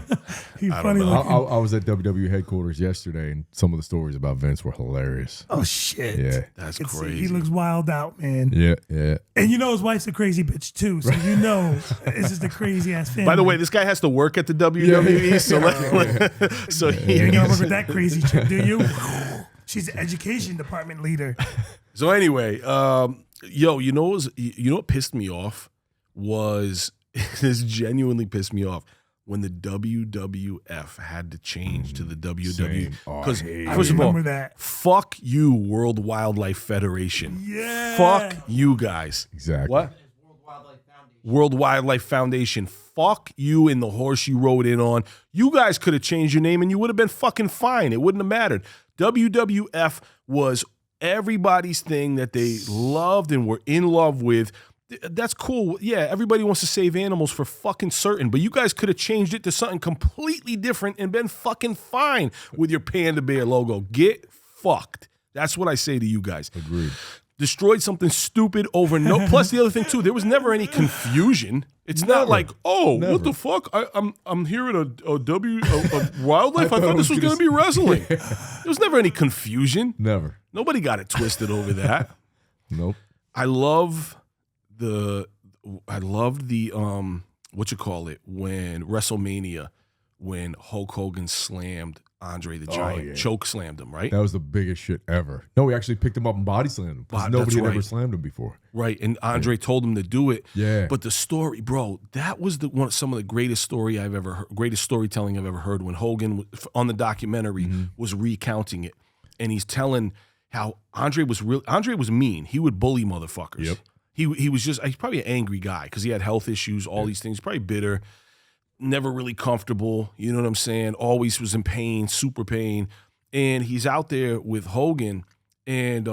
He's I funny don't know. looking. I was at WWE headquarters yesterday, and some of the stories about Vince were hilarious. Oh shit. Yeah. That's I can see crazy. he looks wild out, man. Yeah. And you know his wife's a crazy bitch too, so you know it's just a crazy ass family. By the way, this guy has to work at the WWE, so you ain't gonna work with that crazy chick, do you? She's the education department leader. So anyway, you know what pissed me off was this genuinely pissed me off when the WWF had to change to the WWE because first of all, remember that. fuck you, World Wildlife Federation. Yeah. Fuck you guys. Exactly. What? World Wildlife Foundation. Fuck you and the horse you rode in on. You guys could have changed your name and you would have been fucking fine. It wouldn't have mattered. WWF was everybody's thing that they loved and were in love with. That's cool. Yeah, everybody wants to save animals for fucking certain, but you guys could have changed it to something completely different and been fucking fine with your Panda Bear logo. Get fucked. That's what I say to you guys. Agreed. Destroyed something stupid over no. Plus, the other thing tee, there was never any confusion. It's not like, what the fuck? I'm here at a wildlife. I thought this was gonna be wrestling. There was never any confusion. Never. Nobody got it twisted over that. Nope. I loved the what you call it when WrestleMania, when Hulk Hogan slammed Andre the Giant, choke slammed him, right? That was the biggest shit ever. No, he actually picked him up and body slammed him because nobody had ever slammed him before. Right, and Andre told him to do it. Yeah. But the story, bro, that was some of the greatest storytelling I've ever heard. When Hogan on the documentary was recounting it, and he's telling how Andre was mean. He would bully motherfuckers. Yep. He's probably an angry guy because he had health issues, all these things. Probably bitter, never really comfortable. You know what I'm saying? Always was in pain, super pain. And he's out there with Hogan, and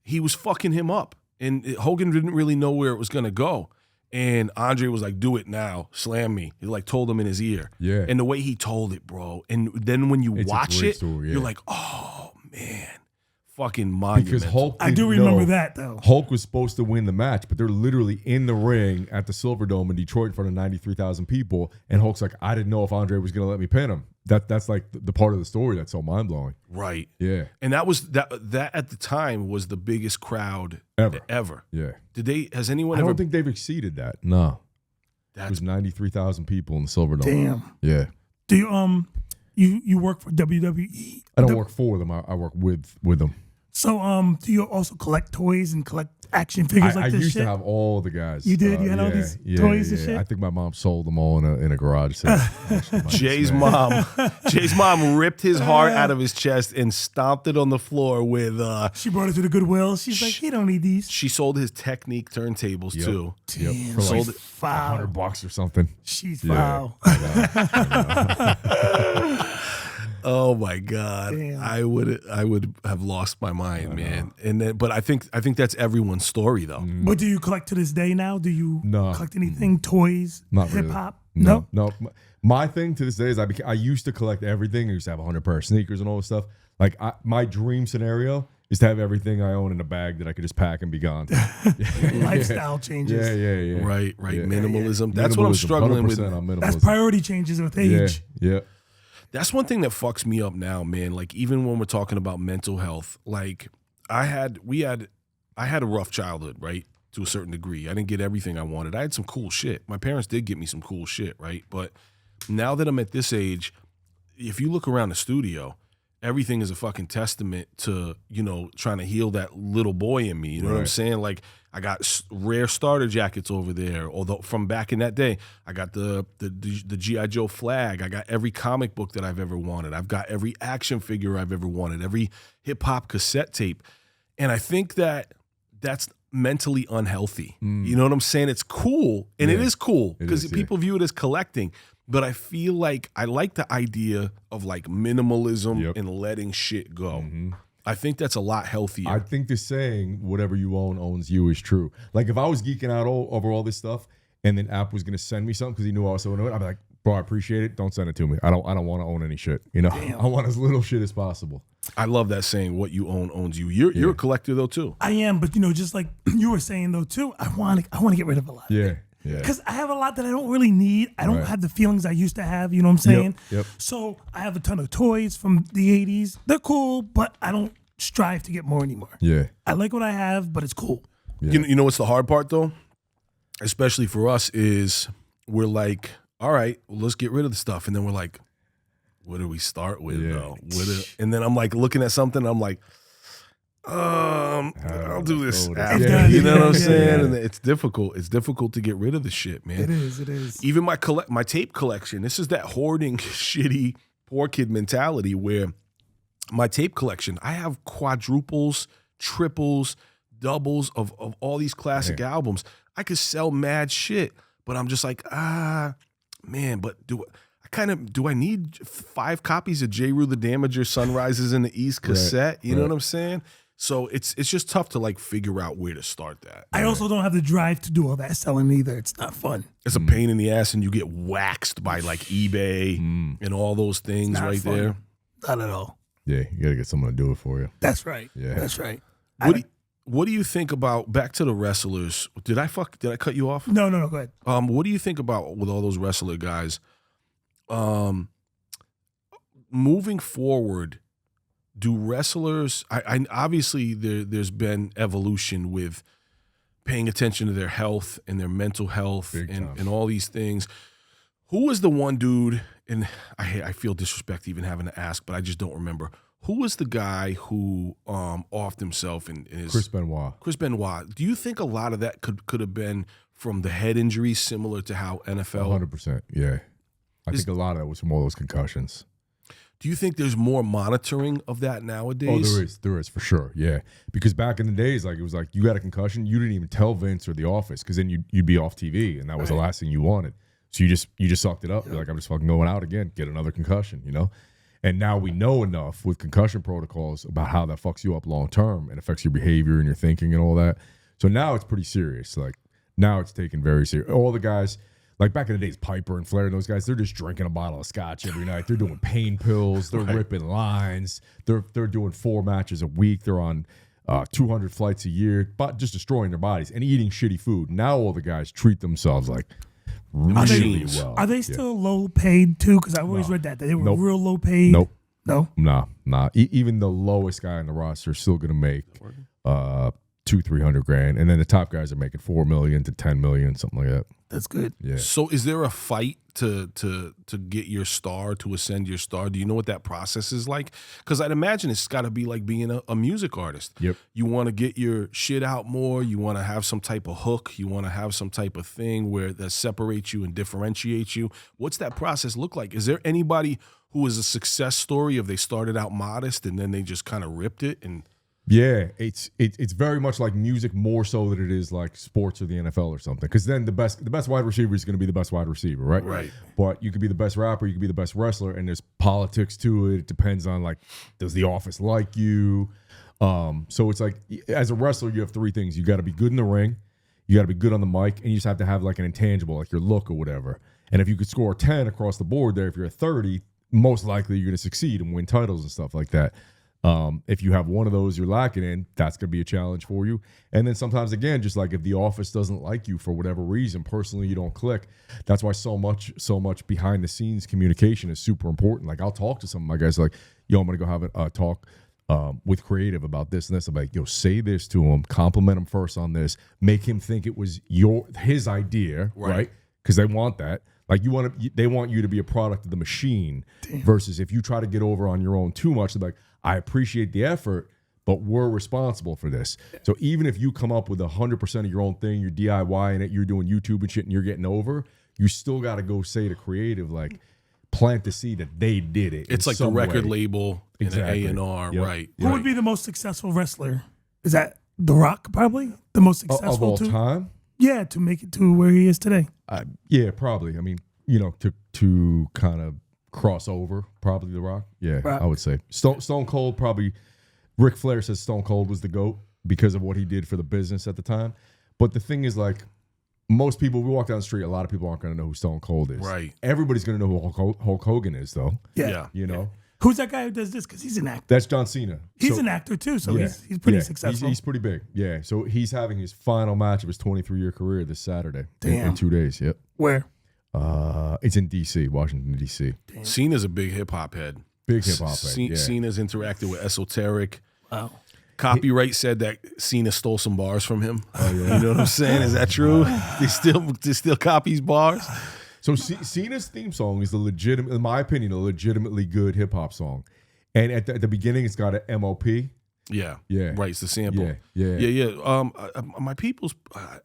he was fucking him up. And Hogan didn't really know where it was gonna go. And Andre was like, "Do it now, slam me." He like told him in his ear. Yeah. And the way he told it, bro. And then when you It's a watch great it, story, yeah. you're like, "Oh man, fucking monumental." Because Hulk, I do didn't remember know that though. Hulk was supposed to win the match, but they're literally in the ring at the Silverdome in Detroit in front of 93,000 people, and Hulk's like, "I didn't know if Andre was going to let me pin him." That's like the part of the story that's so mind blowing. Right. Yeah. And that was that at the time was the biggest crowd ever. Yeah. Has anyone I ever don't think they've exceeded that. No. It that's was 93,000 people in the Silverdome. Damn. Yeah. Do you you work for WWE? I don't work for them. I work with them. So, do you also collect toys and collect action figures I like this used shit? to have all the guys. You did? You had all these toys and shit? I think my mom sold them all in a garage sale. Jay's mom ripped his heart out of his chest and stomped it on the floor with. She brought it to the Goodwill. She's like, "You don't need these." She sold his Technique turntables too. Yep. Damn, For like she's foul. $100 or something. She's Yeah. foul. Oh my God, Damn. I would have lost my mind, man. And then, but I think that's everyone's story though. But do you collect to this day now? Do you No. collect anything? Toys? Not hip really. hop? No. My thing to this day is I used to collect everything. I used to have 100 pair of sneakers and all this stuff. Like my dream scenario is to have everything I own in a bag that I could just pack and be gone. Lifestyle changes. Yeah. Right. Yeah. Minimalism. That's what I'm struggling with. 100% on minimalism. That's priority changes with age. Yeah. That's one thing that fucks me up now, man. Like even when we're talking about mental health, like I had a rough childhood, right? To a certain degree. I didn't get everything I wanted. I had some cool shit. My parents did get me some cool shit, right? But now that I'm at this age, if you look around the studio, everything is a fucking testament to, trying to heal that little boy in me. You know what I'm saying? Like I got rare starter jackets over there. Although from back in that day, I got the G.I. Joe flag. I got every comic book that I've ever wanted. I've got every action figure I've ever wanted, every hip hop cassette tape. And I think that's mentally unhealthy. You know what I'm saying? It's cool. And it is cool because people view it as collecting. But I feel like I like the idea of like minimalism and letting shit go. I think that's a lot healthier. I think the saying "whatever you own owns you" is true. Like if I was geeking out over all this stuff, and then App was gonna send me something because he knew I was so into it, I'd be like, "Bro, I appreciate it. Don't send it to me. I don't want to own any shit. I want as little shit as possible." I love that saying, "What you own owns you." You're a collector though too. I am, but just like you were saying though too, I want to get rid of a lot. Yeah. Because I have a lot that I don't really need. I don't have the feelings I used to have. You know what I'm saying? Yep. So I have a ton of toys from the 80s. They're cool, but I don't strive to get more anymore. Yeah. I like what I have, but it's cool. Yeah. You know what's the hard part though? Especially for us is we're like, all right, well, let's get rid of the stuff. And then we're like, what do we start with though? And then I'm like looking at something, I'm like, I'll do this after. Yeah. You know what I'm saying? Yeah. And it's difficult. It's difficult to get rid of the shit, man. It is. Even my tape collection. This is that hoarding, shitty, poor kid mentality where my tape collection, I have quadruples, triples, doubles of all these classic albums. I could sell mad shit, but I'm just like, man, but do I need 5 copies of J. Rue the Damager Sunrises in the East cassette? You know what I'm saying? So it's just tough to like figure out where to start that. I also don't have the drive to do all that selling either. It's not fun. It's a pain in the ass, and you get waxed by like eBay and all those things Not right fun. there. Not at all. Yeah, you gotta get someone to do it for you. That's right. Yeah. That's right. What do you think about, back to the wrestlers? Did I cut you off? No, go ahead. What do you think about with all those wrestler guys? Moving forward, do wrestlers? I obviously there's been evolution with paying attention to their health and their mental health and all these things. Who was the one dude? And I feel disrespect even having to ask, but I just don't remember. Who was the guy who offed himself in his Chris Benoit. Chris Benoit. Do you think a lot of that could have been from the head injuries, similar to how NFL? 100%. Yeah. I think a lot of that was from all those concussions. Do you think there's more monitoring of that nowadays? Oh, there is for sure. Yeah, because back in the days, like it was like you got a concussion, you didn't even tell Vince or the office because then you'd be off TV, and that was the last thing you wanted. So you just sucked it up. You're like, I'm just fucking going out again, get another concussion, And now we know enough with concussion protocols about how that fucks you up long term and affects your behavior and your thinking and all that. So now it's pretty serious. Like now it's taken very serious. All the guys, like back in the days, Piper and Flair and those guys, they're just drinking a bottle of scotch every night. They're doing pain pills. They're ripping lines. They're doing 4 matches a week. They're on 200 flights a year, but just destroying their bodies and eating shitty food. Now all the guys treat themselves like really well. Are they still low paid too? Because I always read that they were real low paid. Nope. No. Nah. Even the lowest guy on the roster is still going to make $2 200-300 grand, and then the top guys are making $4 million to $10 million, something like that. That's good. Yeah. So is there a fight to get your star, to ascend your star? Do you know what that process is like? Because I'd imagine it's got to be like being a music artist. Yep. You want to get your shit out more. You want to have some type of hook. You want to have some type of thing where that separates you and differentiates you. What's that process look like? Is there anybody who is a success story of they started out modest and then they just kind of ripped it? And Yeah, it's very much like music, more so than it is like sports or the NFL or something. Because then the best wide receiver is going to be the best wide receiver, right? Right. But you could be the best rapper, you could be the best wrestler, and there's politics to it. It depends on like, does the office like you? So it's like, as a wrestler, you have three things: you got to be good in the ring, you got to be good on the mic, and you just have to have like an intangible, like your look or whatever. And if you could score 10 across the board there, if you're a 30, most likely you're going to succeed and win titles and stuff like that. If you have one of those you're lacking in, that's going to be a challenge for you. And then sometimes, again, just like if the office doesn't like you for whatever reason, personally you don't click, that's why so much behind the scenes communication is super important. Like I'll talk to some of my guys like, yo, I'm going to go have a talk with creative about this and this. I'm like, yo, say this to him, compliment him first on this, make him think it was his idea, right? Because they want that. Like they want you to be a product of the machine. Damn. Versus if you try to get over on your own too much, they're like, I appreciate the effort, but we're responsible for this. So even if you come up with 100% of your own thing, you're DIYing it, you're doing YouTube and shit, and you're getting over, you still got to go say to creative, like, plant the seed that they did it. it's like the record label Exactly. and an A&R, Yep. right? Who would be the most successful wrestler? Is that The Rock, probably? The most successful of all time? Yeah, to make it to where he is today. Yeah, probably. I mean, to kind of cross over, probably The Rock. Yeah, Right. I would say. Stone Cold, probably. Ric Flair says Stone Cold was the GOAT because of what he did for the business at the time. But the thing is, like, most people, we walk down the street, a lot of people aren't going to know who Stone Cold is. Right. Everybody's going to know who Hulk Hogan is, though. Yeah. You know? Who's that guy who does this? Because he's an actor. That's John Cena. He's So- an actor too, so yeah, he's pretty yeah, successful. He's pretty big. Yeah. So he's having his final match of his 23-year career this Saturday. In Damn. 2 days. Yep. Where? It's in D.C., Washington, D.C. Cena's a big hip hop head. Big hip hop head. Yeah. Cena's interacted with Esoteric. Wow. Copyright said that Cena stole some bars from him. Oh, yeah. You know what I'm saying? Is that true? They still copies bars? So Cena's theme song is in my opinion, a legitimately good hip hop song. And at the beginning, it's got an MOP. Yeah. Yeah. Right, it's the sample. Yeah. My people's,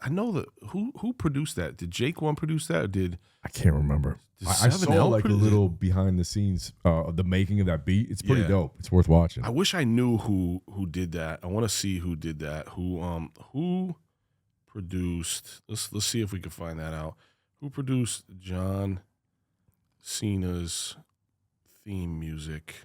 I know that, who produced that? Did Jake One produce that or did? I can't remember. I saw 7L like a produce little behind the scenes of the making of that beat. It's pretty Yeah. dope. It's worth watching. I wish I knew who did that. I want to see who did that. Who produced? Let's see if we can find that out. Who produced John Cena's theme music?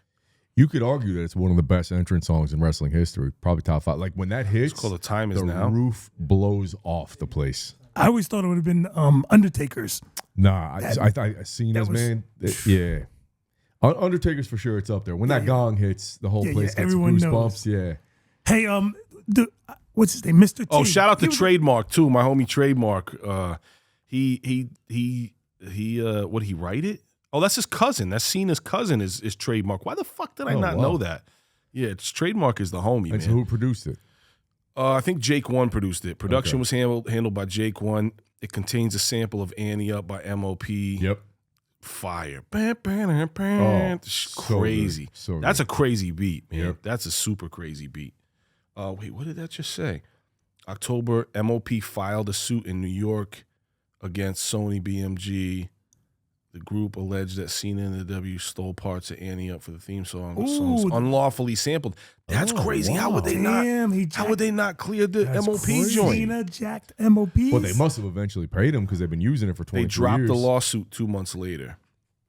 You could argue that it's one of the best entrance songs in wrestling history. Probably top 5. Like when that hits, It's called The Time Is the Now. roof blows off the place. I always thought it would have been Undertaker's. Nah, I Cena's, was- man. Yeah. Undertaker's for sure. It's up there. When that gong hits, the whole Yeah, place yeah, gets everyone goosebumps. knows. Yeah. Hey, what's his name? Mr. T. Oh, shout out to He was- Trademark too, my homie Trademark. He what did he write it? Oh, that's his cousin. That's Cena's cousin is Trademark. Why the fuck did I not wow. know that? Yeah, it's Trademark is the homie, And so man. who produced it? I think Jake One produced it. Production Okay. was handled by Jake One. It contains a sample of Annie Up by MOP. Yep. Fire. Oh, Crazy. So good. That's a crazy beat, man. Yep. That's a super crazy beat. Wait, what did that just say? October, MOP filed a suit in New York against Sony BMG. The group alleged that Cena and the W stole parts of Annie Up for the theme song. The song's Ooh. unlawfully sampled. That's Oh, crazy. How wow. would they Damn, he How would they not clear the That's MOP crazy. joint? Cena jacked MOPs. Well, they must have eventually paid him because they've been using it for 23 They dropped years. the lawsuit 2 months later.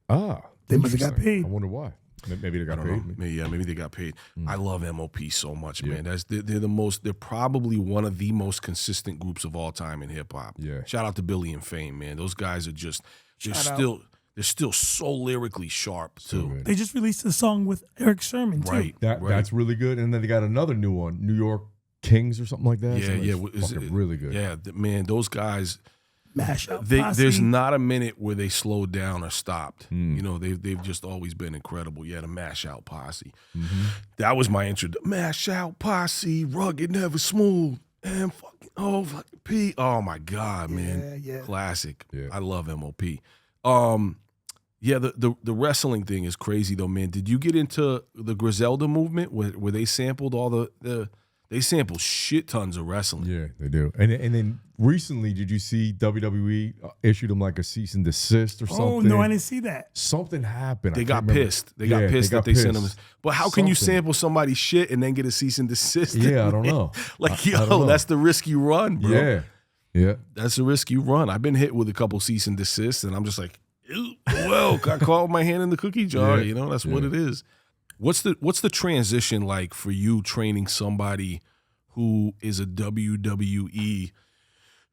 They must have got paid. I wonder why. Maybe they I got don't paid. know. Maybe they got paid. Hmm. I love MOP so much, Yeah. man. They're probably one of the most consistent groups of all time in hip hop. Yeah. Shout out to Billy and Fame, man. Those guys are they're still so lyrically sharp too. good. They just released a song with Eric Sermon, too. Right. That's really good. And then they got another new one, New York Kings or something like that. Yeah, So yeah. it's fucking really good. Yeah, man, those guys. Mashup. Posse. There's not a minute where they slowed down or stopped. Hmm. You know, they've just always been incredible. Yeah, the Mash Out Posse. Mm-hmm. That was my intro. Mash Out Posse, rugged, never smooth. And fucking P. Oh my God, man. Yeah. Classic. Yeah. I love MOP. Yeah, the wrestling thing is crazy though, man. Did you get into the Griselda movement where they sampled all they sampled shit tons of wrestling? Yeah, they do. And then recently, did you see WWE issued them like a cease and desist or something? Oh no, I didn't see that. Something happened. They got pissed. They got pissed that they sent them. But how can you Something. sample somebody's shit and then get a cease and desist? Yeah, I don't know. Like, I don't know. that's the risk you run, bro. Yeah. That's the risk you run. I've been hit with a couple cease and desists, and I'm just like, ew, well, got caught with my hand in the cookie jar. Yeah. You know, that's what it is. What's the transition like for you training somebody who is a WWE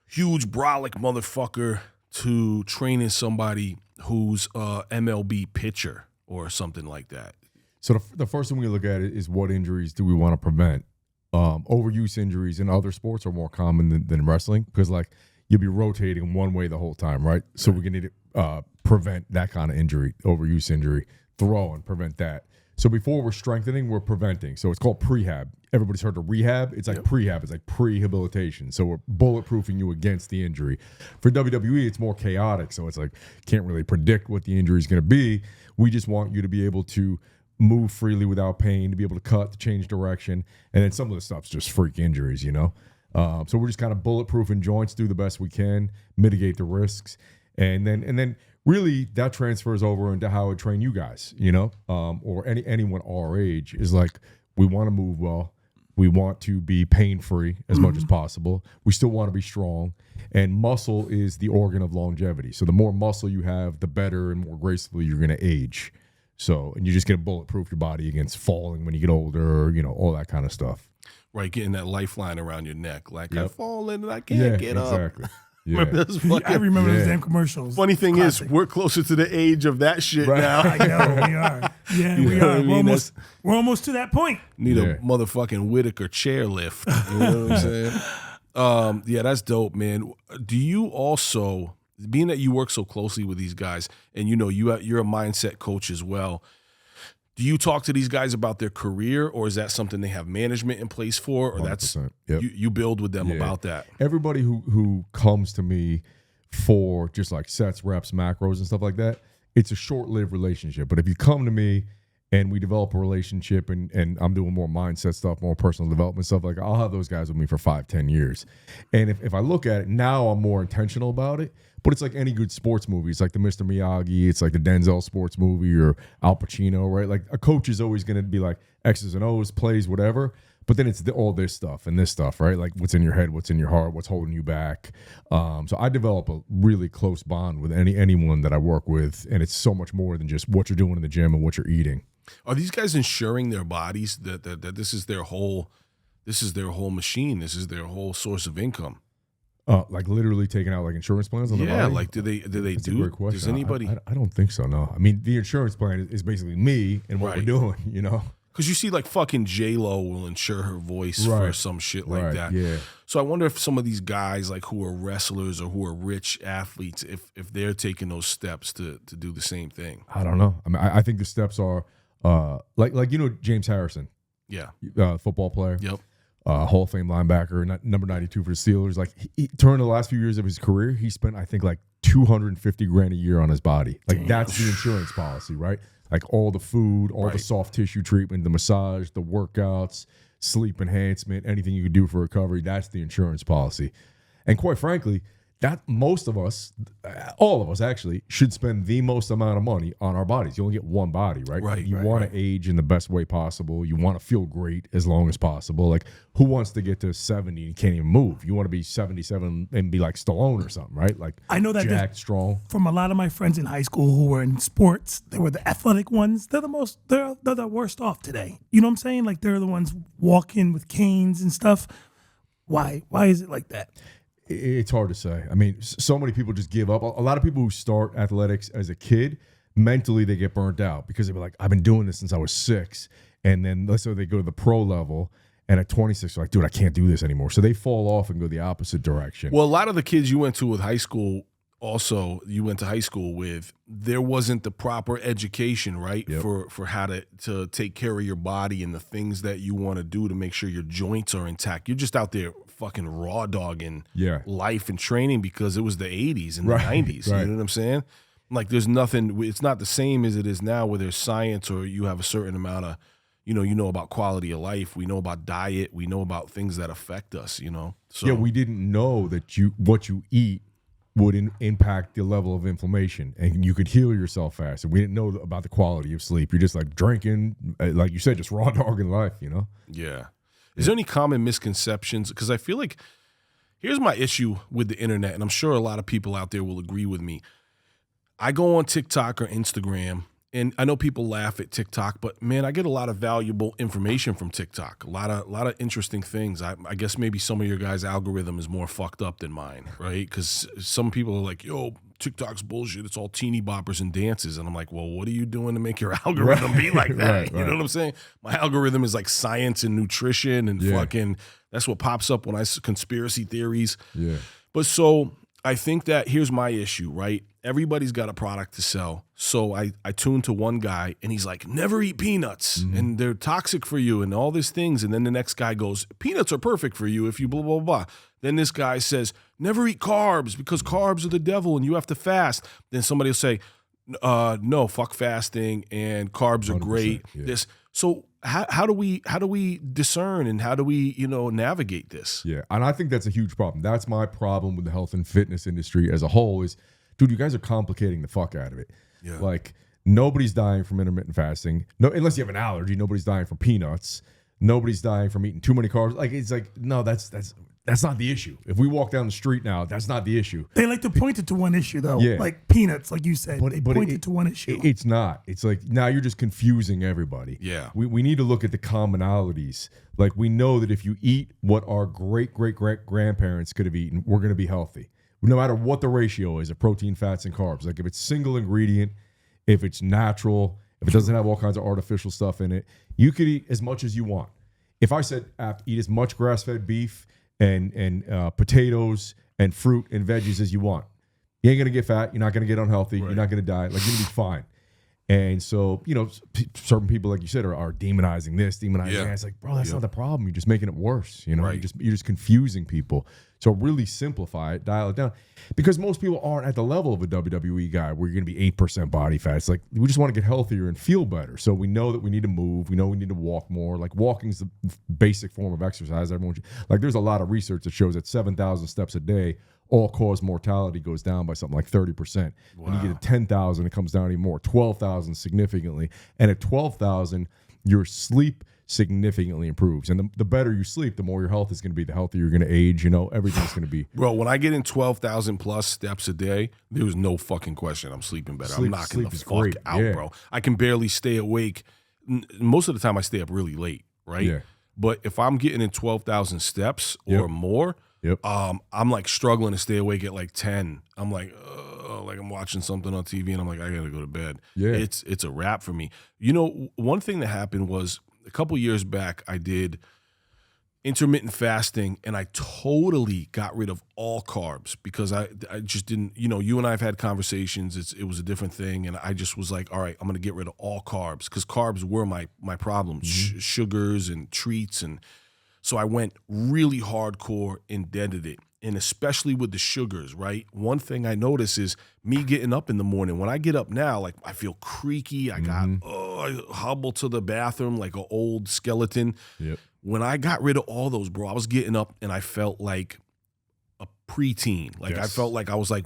huge brolic motherfucker to training somebody who's a MLB pitcher or something like that? So the first thing we look at is what injuries do we want to prevent? Overuse injuries in other sports are more common than wrestling because like you'll be rotating one way the whole time, right? So we're going to prevent that kind of injury, overuse injury, throw and prevent that. So before we're strengthening, we're preventing. So it's called prehab. Everybody's heard of rehab. It's like prehab. It's like prehabilitation. So we're bulletproofing you against the injury. For WWE, it's more chaotic. So it's like can't really predict what the injury is going to be. We just want you to be able to move freely without pain, to be able to cut, to change direction. And then some of the stuff's just freak injuries, you know? So we're just kind of bulletproofing joints, do the best we can, mitigate the risks. And then really that transfers over into how I train you guys, you know, or anyone our age is like, we want to move well. We want to be pain-free as much as possible. We still want to be strong. And muscle is the organ of longevity. So the more muscle you have, the better and more gracefully you're going to age. So, and you just get to bulletproof your body against falling when you get older, you know, all that kind of stuff. Right, getting that lifeline around your neck. Like, I'm falling and I can't get exactly. up. Yeah, Remember those fucking- I remember those damn commercials. Funny thing Classic. is, we're closer to the age of that shit Right. now. I know we are. Yeah, You we know what are. I mean? We're almost to that point. Need Yeah. a motherfucking Whitaker chairlift. You know what I'm saying? Yeah, that's dope, man. Do you also, being that you work so closely with these guys, and you know you're a mindset coach as well, do you talk to these guys about their career, or is that something they have management in place for, or that's 100%. Yep. you build with them Yeah. about that? Everybody who comes to me for just like sets, reps, macros, and stuff like that, it's a short-lived relationship. But if you come to me and we develop a relationship and I'm doing more mindset stuff, more personal development stuff, like I'll have those guys with me for 5-10 years. And if I look at it now, I'm more intentional about it. But it's like any good sports movie. It's like the Mr. Miyagi. It's like the Denzel sports movie or Al Pacino, right? Like a coach is always going to be like X's and O's, plays, whatever. But then it's all this stuff and this stuff, right? Like what's in your head, what's in your heart, what's holding you back. So I develop a really close bond with anyone that I work with. And it's so much more than just what you're doing in the gym and what you're eating. Are these guys insuring their bodies that this is their whole machine? This is their whole source of income? Like literally taking out like insurance plans on the body? Like do they That's a do? great question. Does anybody? I don't think so. No. I mean, the insurance plan is basically me and what we're doing. You know. Because you see, like fucking J-Lo will insure her voice for some shit like that. Yeah. So I wonder if some of these guys, like who are wrestlers or who are rich athletes, if they're taking those steps to do the same thing. I don't know. I mean, I think the steps are like you know James Harrison, Yeah. Football player. Yep. Hall of Fame linebacker, number 92 for the Steelers. Like he turned the last few years of his career, he spent I think like $250,000 a year on his body. Like that's the insurance policy, right? Like all the food, all the soft tissue treatment, the massage, the workouts, sleep enhancement, anything you could do for recovery. That's the insurance policy. And quite frankly, that most of us, all of us actually, should spend the most amount of money on our bodies. You only get one body, right? Right, You right, want right. to age in the best way possible. You want to feel great as long as possible. Like who wants to get to 70 and can't even move? You want to be 77 and be like Stallone or something, right? Like I know that jacked, strong. from a lot of my friends in high school who were in sports, they were the athletic ones. They're the worst off today. You know what I'm saying? Like they're the ones walking with canes and stuff. Why? Why is it like that? It's hard to say. I mean, so many people just give up. A lot of people who start athletics as a kid, mentally they get burnt out because they're like, I've been doing this since I was 6. And then let's say they go to the pro level and at 26, they're like, dude, I can't do this anymore. So they fall off and go the opposite direction. Well, a lot of the kids you went to with high school, also you went to high school with, there wasn't the proper education, right? Yep. For how to take care of your body and the things that you want to do to make sure your joints are intact. You're just out there fucking raw dogging life and training because it was the 80s and the 90s. Right. You know what I'm saying? Like there's nothing, it's not the same as it is now where there's science or you have a certain amount of, you know about quality of life. We know about diet. We know about things that affect us, you know? So, yeah, we didn't know that what you eat would impact the level of inflammation, and you could heal yourself fast. And we didn't know about the quality of sleep. You're just like drinking, like you said, just raw dogging life, you know? Yeah. Is there any common misconceptions? Because I feel like here's my issue with the internet, and I'm sure a lot of people out there will agree with me. I go on TikTok or Instagram, and I know people laugh at TikTok, but man, I get a lot of valuable information from TikTok. A lot of interesting things. I guess maybe some of your guys' algorithm is more fucked up than mine, right? Because some people are like, yo, TikTok's bullshit. It's all teeny boppers and dances. And I'm like, well, what are you doing to make your algorithm be like that? Right. You know what I'm saying? My algorithm is like science and nutrition and fucking, that's what pops up when I see conspiracy theories. Yeah. But so I think that here's my issue, right? Everybody's got a product to sell. So I tuned to one guy and he's like, never eat peanuts and they're toxic for you and all these things. And then the next guy goes, peanuts are perfect for you if you blah, blah, blah. Then this guy says, never eat carbs because carbs are the devil and you have to fast. Then somebody will say, no, fuck fasting and carbs are great. Yeah. So how do we discern and how do we, navigate this? Yeah, and I think that's a huge problem. That's my problem with the health and fitness industry as a whole is, dude, you guys are complicating the fuck out of it. Yeah. Like, nobody's dying from intermittent fasting. No, unless you have an allergy, nobody's dying from peanuts. Nobody's dying from eating too many carbs. Like, it's like, no, that's not the issue. If we walk down the street now, that's not the issue. They like to point it to one issue, though. Yeah. Like peanuts, like you said. They point it to one issue. It's not. It's like, now you're just confusing everybody. Yeah. We need to look at the commonalities. Like, we know that if you eat what our great-great-great-grandparents could have eaten, we're going to be healthy. No matter what the ratio is of protein, fats, and carbs. Like, if it's single ingredient, if it's natural, if it doesn't have all kinds of artificial stuff in it, you could eat as much as you want. If I said, eat as much grass-fed beef and potatoes and fruit and veggies as you want, you ain't going to get fat. You're not going to get unhealthy. Right. You're not going to die. Like, you're going to be fine. And so, certain people, like you said, are demonizing this, demonizing that. It's like, bro, that's not the problem. You're just making it worse. Right. You're just confusing people. So really simplify it, dial it down. Because most people aren't at the level of a WWE guy where you're going to be 8% body fat. It's like, we just want to get healthier and feel better. So we know that we need to move. We know we need to walk more. Like, walking's the basic form of exercise. There's a lot of research that shows that 7,000 steps a day, all-cause mortality goes down by something like 30%. Wow. When you get to 10,000, it comes down even more. 12,000 significantly. And at 12,000, your sleep significantly improves. And the better you sleep, the more your health is going to be, the healthier you're going to age, everything's going to be. Bro, when I get in 12,000 plus steps a day, there's no fucking question I'm sleeping better. I'm knocking the fuck out, bro. I can barely stay awake. Most of the time I stay up really late, right? Yeah. But if I'm getting in 12,000 steps or more, I'm like struggling to stay awake at like 10. I'm like, like I'm watching something on TV and I'm like, I gotta go to bed. Yeah. It's a wrap for me. One thing that happened was a couple years back, I did intermittent fasting and I totally got rid of all carbs because I just didn't, you and I have had conversations. It was a different thing. And I just was like, all right, I'm going to get rid of all carbs because carbs were my problem, sugars and treats. And so I went really hardcore and deaded it. And especially with the sugars, right? One thing I notice is me getting up in the morning. When I get up now, like I feel creaky. I hobble to the bathroom like an old skeleton. Yep. When I got rid of all those, bro, I was getting up and I felt like a preteen. Like I felt like I was like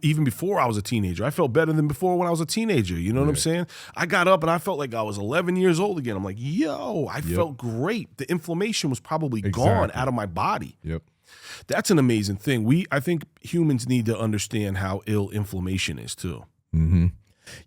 even before I was a teenager. I felt better than before when I was a teenager. You know what I'm saying? I got up and I felt like I was 11 years old again. I'm like, yo, I felt great. The inflammation was probably gone out of my body. Yep. That's an amazing thing. I think humans need to understand how ill inflammation is too. Mm-hmm.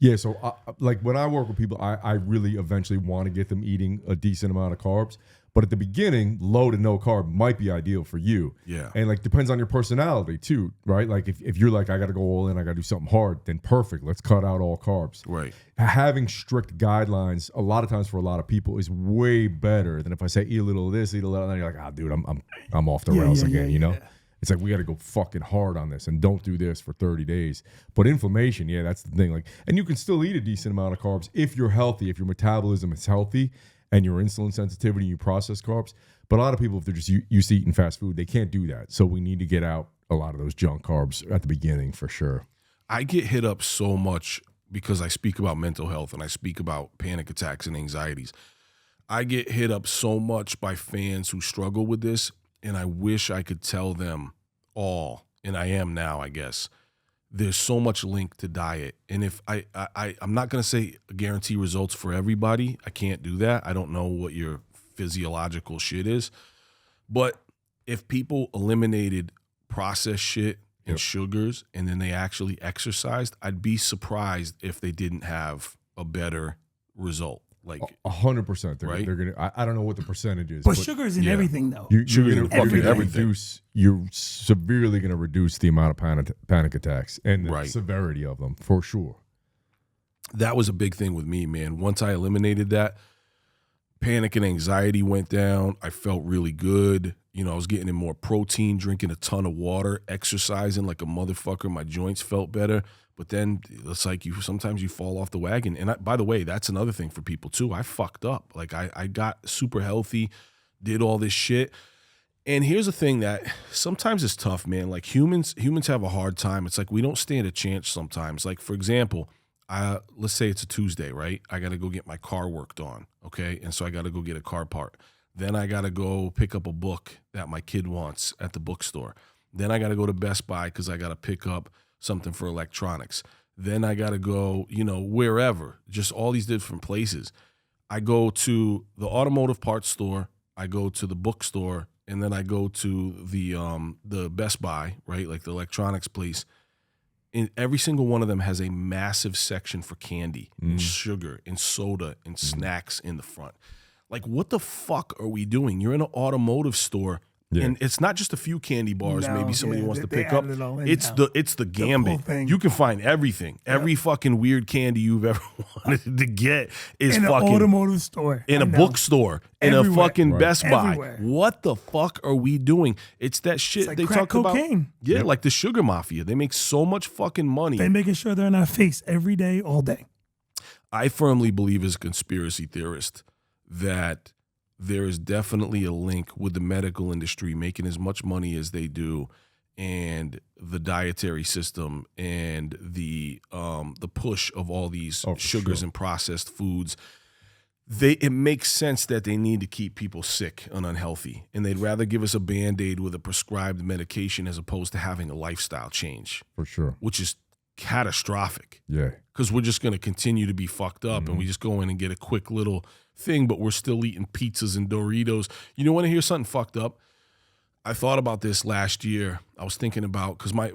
Yeah, so like when I work with people, I really eventually want to get them eating a decent amount of carbs. But at the beginning, low to no carb might be ideal for you. Yeah. And like depends on your personality too, right? Like if you're like, I got to go all in, I got to do something hard, then perfect. Let's cut out all carbs. Right. Having strict guidelines, a lot of times for a lot of people, is way better than if I say eat a little of this, eat a little, and then you're like, dude, I'm off the rails again, you know? It's like we got to go fucking hard on this and don't do this for 30 days. But inflammation, yeah, that's the thing. Like, and you can still eat a decent amount of carbs if you're healthy, if your metabolism is healthy and your insulin sensitivity, you process carbs. But a lot of people, if they're just used to eating fast food, they can't do that. So we need to get out a lot of those junk carbs at the beginning for sure. I get hit up so much because I speak about mental health and I speak about panic attacks and anxieties. I get hit up so much by fans who struggle with this, and I wish I could tell them all, and I am now, I guess. There's so much link to diet. And if I'm not going to say guarantee results for everybody. I can't do that. I don't know what your physiological shit is. But if people eliminated processed shit and sugars and then they actually exercised, I'd be surprised if they didn't have a better result. Like 100%. Right? They're gonna. I don't know what the percentage is, But sugar's in everything, though. You're everything. You're severely going to reduce the amount of panic attacks and the Right. severity of them for sure. That was a big thing with me, man. Once I eliminated that, panic and anxiety went down. I felt really good. You know, I was getting in more protein, drinking a ton of water, exercising like a motherfucker. My joints felt better. But then it's like sometimes you fall off the wagon. And by the way, that's another thing for people too. I fucked up. Like I got super healthy, did all this shit. And here's the thing that sometimes it's tough, man. Like humans have a hard time. It's like we don't stand a chance sometimes. Like, for example, let's say it's a Tuesday, right? I got to go get my car worked on, okay? And so I got to go get a car part. Then I got to go pick up a book that my kid wants at the bookstore. Then I got to go to Best Buy because I got to pick up something for electronics. Then I got to go, wherever, just all these different places. I go to the automotive parts store. I go to the bookstore. And then I go to the Best Buy, right, like the electronics place. And every single one of them has a massive section for candy and sugar and soda and snacks in the front. Like, what the fuck are we doing? You're in an automotive store, and it's not just a few candy bars. Maybe somebody wants to pick up. It's the gambit. You can find everything. Every fucking weird candy you've ever wanted to get is in fucking an automotive store, in a bookstore, in a fucking Best Buy. Everywhere. What the fuck are we doing? It's that shit It's like they crack talk about. cocaine. Yeah, like the sugar mafia. They make so much fucking money. They're making sure they're in our face every day, all day. I firmly believe as a conspiracy theorist that there is definitely a link with the medical industry making as much money as they do and the dietary system and the push of all these sugars and processed foods. It makes sense that they need to keep people sick and unhealthy, and they'd rather give us a Band-Aid with a prescribed medication as opposed to having a lifestyle change. For sure. Which is catastrophic. Yeah. Because we're just going to continue to be fucked up and we just go in and get a quick little thing, but we're still eating pizzas and Doritos. You want to hear something fucked up? I thought about this last year. I was thinking about, because my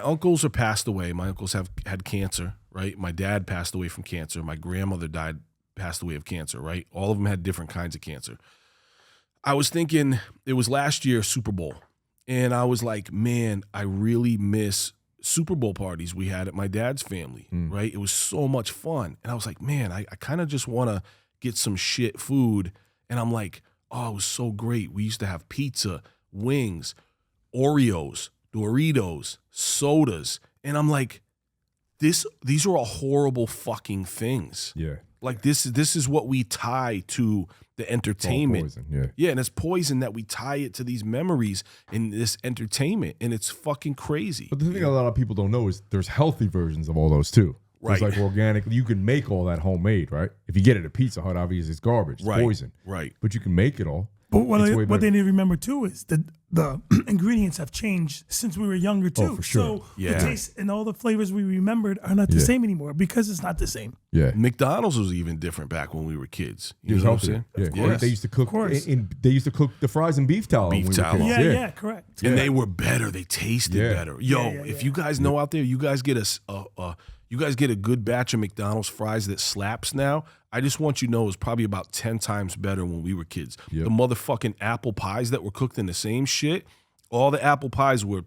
uncles are passed away. My uncles had cancer, right? My dad passed away from cancer. My grandmother passed away of cancer, right? All of them had different kinds of cancer. I was thinking, it was last year, Super Bowl. And I was like, man, I really miss Super Bowl parties we had at my dad's family, right? It was so much fun. And I was like, man, I kind of just want to get some shit food. And I'm like, oh, it was so great. We used to have pizza, wings, Oreos, Doritos, sodas. And I'm like, these are all horrible fucking things. Yeah. Like this is what we tie to the entertainment. It's all poison, Yeah, and it's poison that we tie it to these memories and this entertainment, and it's fucking crazy. But the thing a lot of people don't know is there's healthy versions of all those too. Right. There's like organic. You can make all that homemade, right? If you get it at Pizza Hut, obviously it's garbage, it's poison. Right. But you can make it all. But what they need to remember too is that the ingredients have changed since we were younger too. For sure. So Yeah. the taste and all the flavors we remembered are not the same anymore because it's not the same. Yeah. McDonald's was even different back when we were kids. It You was know what I'm healthier. saying? Yeah. Yes. They used to cook. Of course. They used to cook the fries in beef tallow. Beef when we were tallow. kids. Yeah, correct. And they were better. They tasted better. Yo, if you guys know out there, you guys get a good batch of McDonald's fries that slaps now. I just want you to know it's probably about 10 times better when we were kids. Yep. The motherfucking apple pies that were cooked in the same shit, all the apple pies were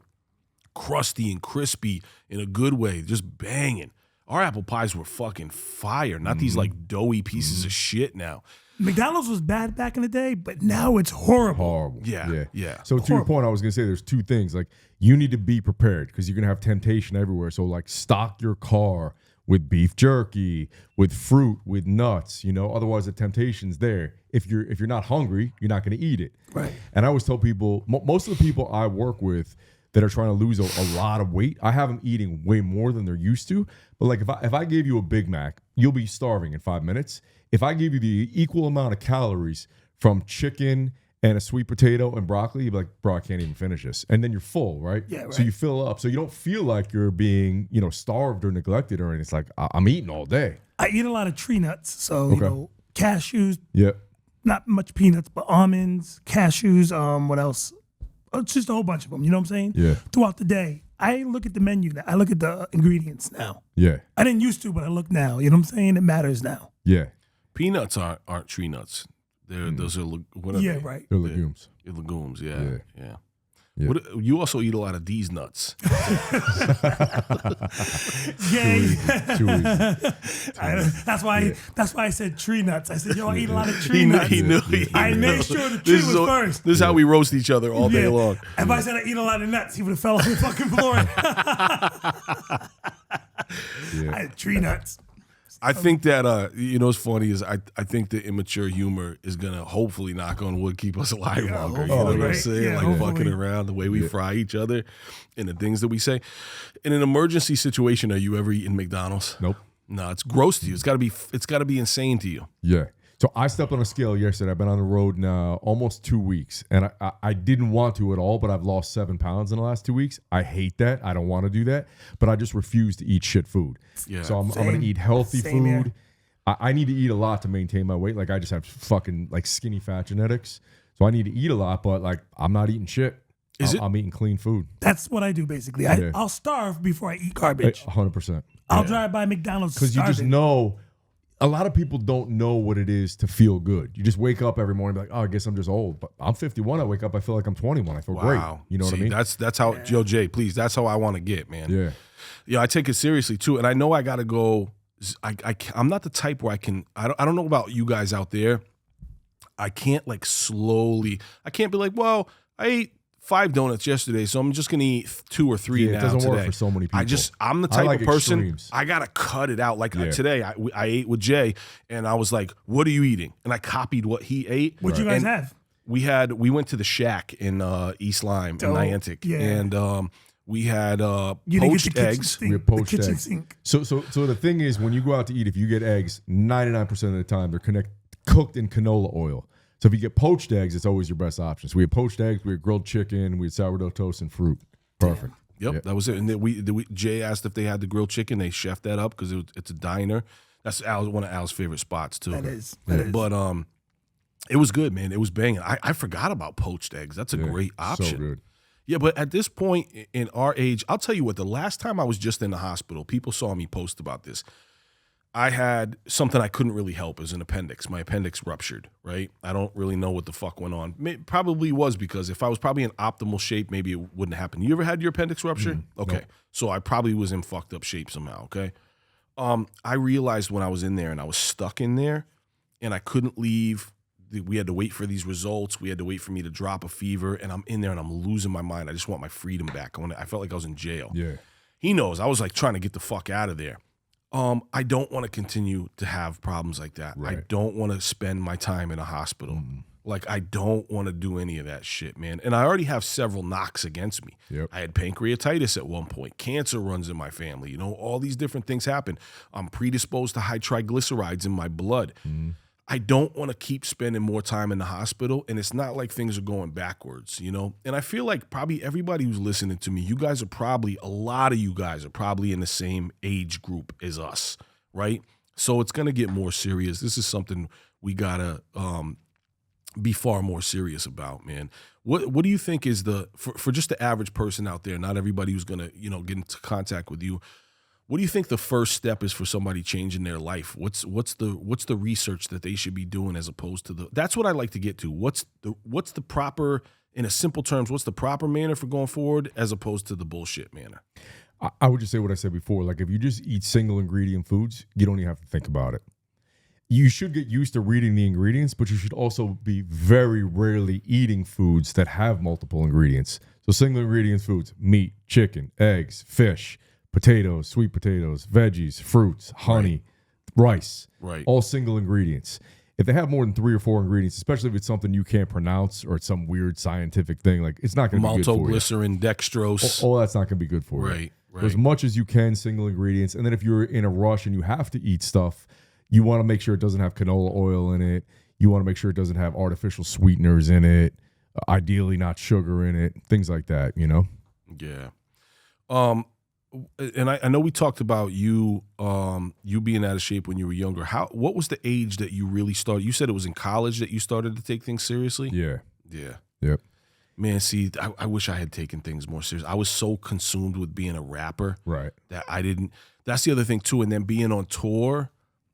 crusty and crispy in a good way, just banging. Our apple pies were fucking fire, not these like doughy pieces of shit now. McDonald's was bad back in the day, but now it's horrible. Horrible. Yeah. So to your point, I was gonna say there's two things. Like you need to be prepared because you're gonna have temptation everywhere. So like stock your car with beef jerky, with fruit, with nuts. Otherwise the temptation's there. If you're not hungry, you're not gonna eat it. Right. And I always tell people, most of the people I work with that are trying to lose a lot of weight, I have them eating way more than they're used to. But like if I gave you a Big Mac, you'll be starving in 5 minutes. If I give you the equal amount of calories from chicken and a sweet potato and broccoli, you'd be like, bro, I can't even finish this. And then you're full, right? Yeah, right. So you fill up. So you don't feel like you're being, starved or neglected or anything. It's like, I'm eating all day. I eat a lot of tree nuts. So, cashews, Yep. not much peanuts, but almonds, cashews, what else? It's just a whole bunch of them, you know what I'm saying? Yeah. Throughout the day. I look at the menu now. I look at the ingredients now. Yeah. I didn't used to, but I look now. You know what I'm saying? It matters now. Yeah. Peanuts aren't tree nuts. Those are what are Yeah, they? right. They're legumes. They're legumes. Yeah. Yeah. You also eat a lot of these nuts. Yay. Too easy. That's why I said tree nuts. I said, I eat a lot of tree nuts. He knew. I made sure the tree was first. This is how we roast each other all day long. If I said I eat a lot of nuts, he would have fell on the fucking floor. I had tree nuts. I think that what's funny is I think the immature humor is gonna hopefully, knock on wood, keep us alive longer. You know what I'm saying? Yeah, like hopefully. fucking around, the way we fry each other, and the things that we say. In an emergency situation, are you ever eating McDonald's? Nope. No, it's gross to you. It's gotta be insane to you. Yeah. So I stepped on a scale yesterday. I've been on the road now almost 2 weeks, and I didn't want to at all, but I've lost 7 pounds in the last 2 weeks. I hate that. I don't want to do that, but I just refuse to eat shit food. Yeah. So I'm going to eat healthy Same food. here. I need to eat a lot to maintain my weight. Like I just have fucking like skinny fat genetics. So I need to eat a lot, but like I'm not eating shit. I'm eating clean food. That's what I do basically. I'll starve before I eat garbage. 100%. I'll drive by McDonald's Because you just know, a lot of people don't know what it is to feel good. You just wake up every morning and be like, oh, I guess I'm just old. But I'm 51. I wake up, I feel like I'm 21. I feel great. You know what I mean? That's how, Jay, please, that's how I want to get, man. Yeah. Yeah, I take it seriously too. And I know I got to go. I'm not the type where I don't know about you guys out there. I can't like slowly, I can't be like, well, I ate 5 donuts yesterday, so I'm just gonna eat 2 or 3 now. It doesn't today. work for so many people. I'm the type like of person, extremes. I gotta cut it out. Like today, I ate with Jay, and I was like, what are you eating? And I copied what he ate. What'd you guys have? We went to the Shack in East Lyme, in Niantic, and we had poached eggs. We had poached kitchen eggs. sink. So the thing is, when you go out to eat, if you get eggs, 99% of the time they're cooked in canola oil. So if you get poached eggs, it's always your best option. So we had poached eggs, we had grilled chicken, we had sourdough toast and fruit. Perfect. Yep, that was it. And then Jay asked if they had the grilled chicken. They chefed that up because it's a diner. That's one of Al's favorite spots too. That is. But it was good, man. It was banging. I forgot about poached eggs. That's a great option. So good. Yeah, but at this point in our age, I'll tell you what, the last time I was just in the hospital, people saw me post about this. I had something I couldn't really help as an appendix. My appendix ruptured, right? I don't really know what the fuck went on. Probably was because if I was probably in optimal shape, maybe it wouldn't happen. You ever had your appendix rupture? Okay. Nope. So I probably was in fucked up shape somehow, okay? I realized when I was in there and I was stuck in there and I couldn't leave. We had to wait for these results. We had to wait for me to drop a fever, and I'm in there and I'm losing my mind. I just want my freedom back. I felt like I was in jail. Yeah. He knows. I was like trying to get the fuck out of there. I don't want to continue to have problems like that. Right. I don't want to spend my time in a hospital. Like, I don't want to do any of that shit, man. And I already have several knocks against me. Yep. I had pancreatitis at one point. Cancer runs in my family. You know, all these different things happen. I'm predisposed to high triglycerides in my blood. I don't want to keep spending more time in the hospital, and it's not like things are going backwards, you know? And I feel like probably everybody who's listening to me, a lot of you guys are probably in the same age group as us, right? So it's going to get more serious. This is something we got to be far more serious about, man. What do you think is for just the average person out there, not everybody who's going to, get into contact with you, what do you think the first step is for somebody changing their life? What's the research that they should be doing as opposed to that's what I like to get to. What's the proper, in a simple terms, what's the proper manner for going forward as opposed to the bullshit manner? I would just say what I said before. Like if you just eat single ingredient foods, you don't even have to think about it. you should get used to reading the ingredients, but you should also be very rarely eating foods that have multiple ingredients. So single ingredient foods: meat, chicken, eggs, fish, potatoes, sweet potatoes, veggies, fruits, honey, rice. Right. All single ingredients. If they have more than 3 or 4 ingredients, especially if it's something you can't pronounce or it's some weird scientific thing, like it's not going to be good for you. Maltoglycerin, dextrose. All that's not going to be good for you. Right. So as much as you can, single ingredients. And then if you're in a rush and you have to eat stuff, you want to make sure it doesn't have canola oil in it. You want to make sure it doesn't have artificial sweeteners in it. Ideally, not sugar in it. Things like that, you know? Yeah. And I know we talked about you you being out of shape when you were younger. What was the age that you really started? You said it was in college that you started to take things seriously? Yeah. Yeah. Yep. Man, see, I wish I had taken things more serious. I was so consumed with being a rapper that I didn't. That's the other thing too. And then being on tour,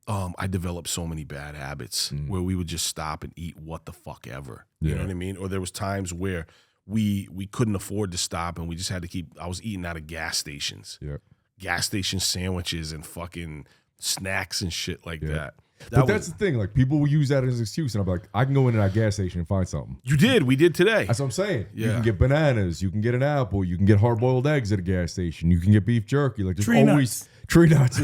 I developed so many bad habits where we would just stop and eat what the fuck ever. You know what I mean? Or there was times where we couldn't afford to stop and we just had to keep. I was eating out of gas stations, gas station sandwiches and fucking snacks and shit like that. But that's the thing. Like, people will use that as an excuse, and I'm like, I can go into that gas station and find something. You did. We did today. That's what I'm saying. Yeah. You can get bananas. You can get an apple. You can get hard-boiled eggs at a gas station. You can get beef jerky. Like, there's Tree always nuts. tree nuts.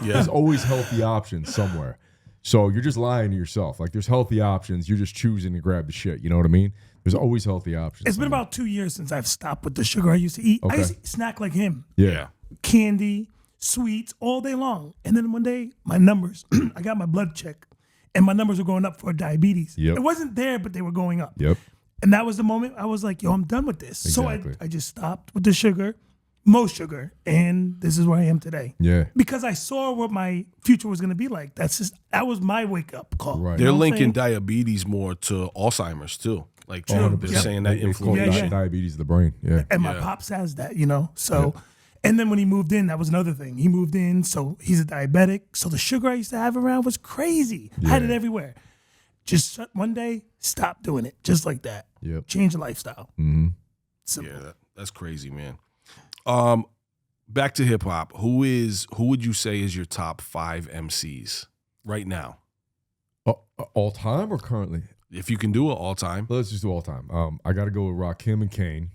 There's always healthy options somewhere. So you're just lying to yourself. Like, there's healthy options. You're just choosing to grab the shit. You know what I mean? There's always healthy options. It's been about 2 years since I've stopped with the sugar I used to eat. I Okay. used to snack like him. Yeah. Candy, sweets, all day long. And then one day, my numbers, I got my blood check, and my numbers were going up for diabetes. Yep. It wasn't there, but they were going up. Yep. And that was the moment I was like, yo, I'm done with this. Exactly. So I just stopped with the sugar, most sugar, and this is where I am today. Yeah. Because I saw what my future was going to be like. That was my wake-up call. Right. They're You know what I'm linking saying? diabetes more to Alzheimer's too. Like they're 100%. saying that It's called inflammation. diabetes of the brain. Yeah. And my pops has that, you know? So, and then when he moved in, that was another thing. He moved in, so he's a diabetic. So the sugar I used to have around was crazy. I had it everywhere. Just one day, stop doing it. Just like that. Yep. Change the lifestyle. Mm-hmm. Simple. Yeah, that's crazy, man. Back to hip hop. Who would you say is your top 5 MCs right now? All time or currently? If you can do it all time. Let's just do all time. I got to go with Rakim and Kane.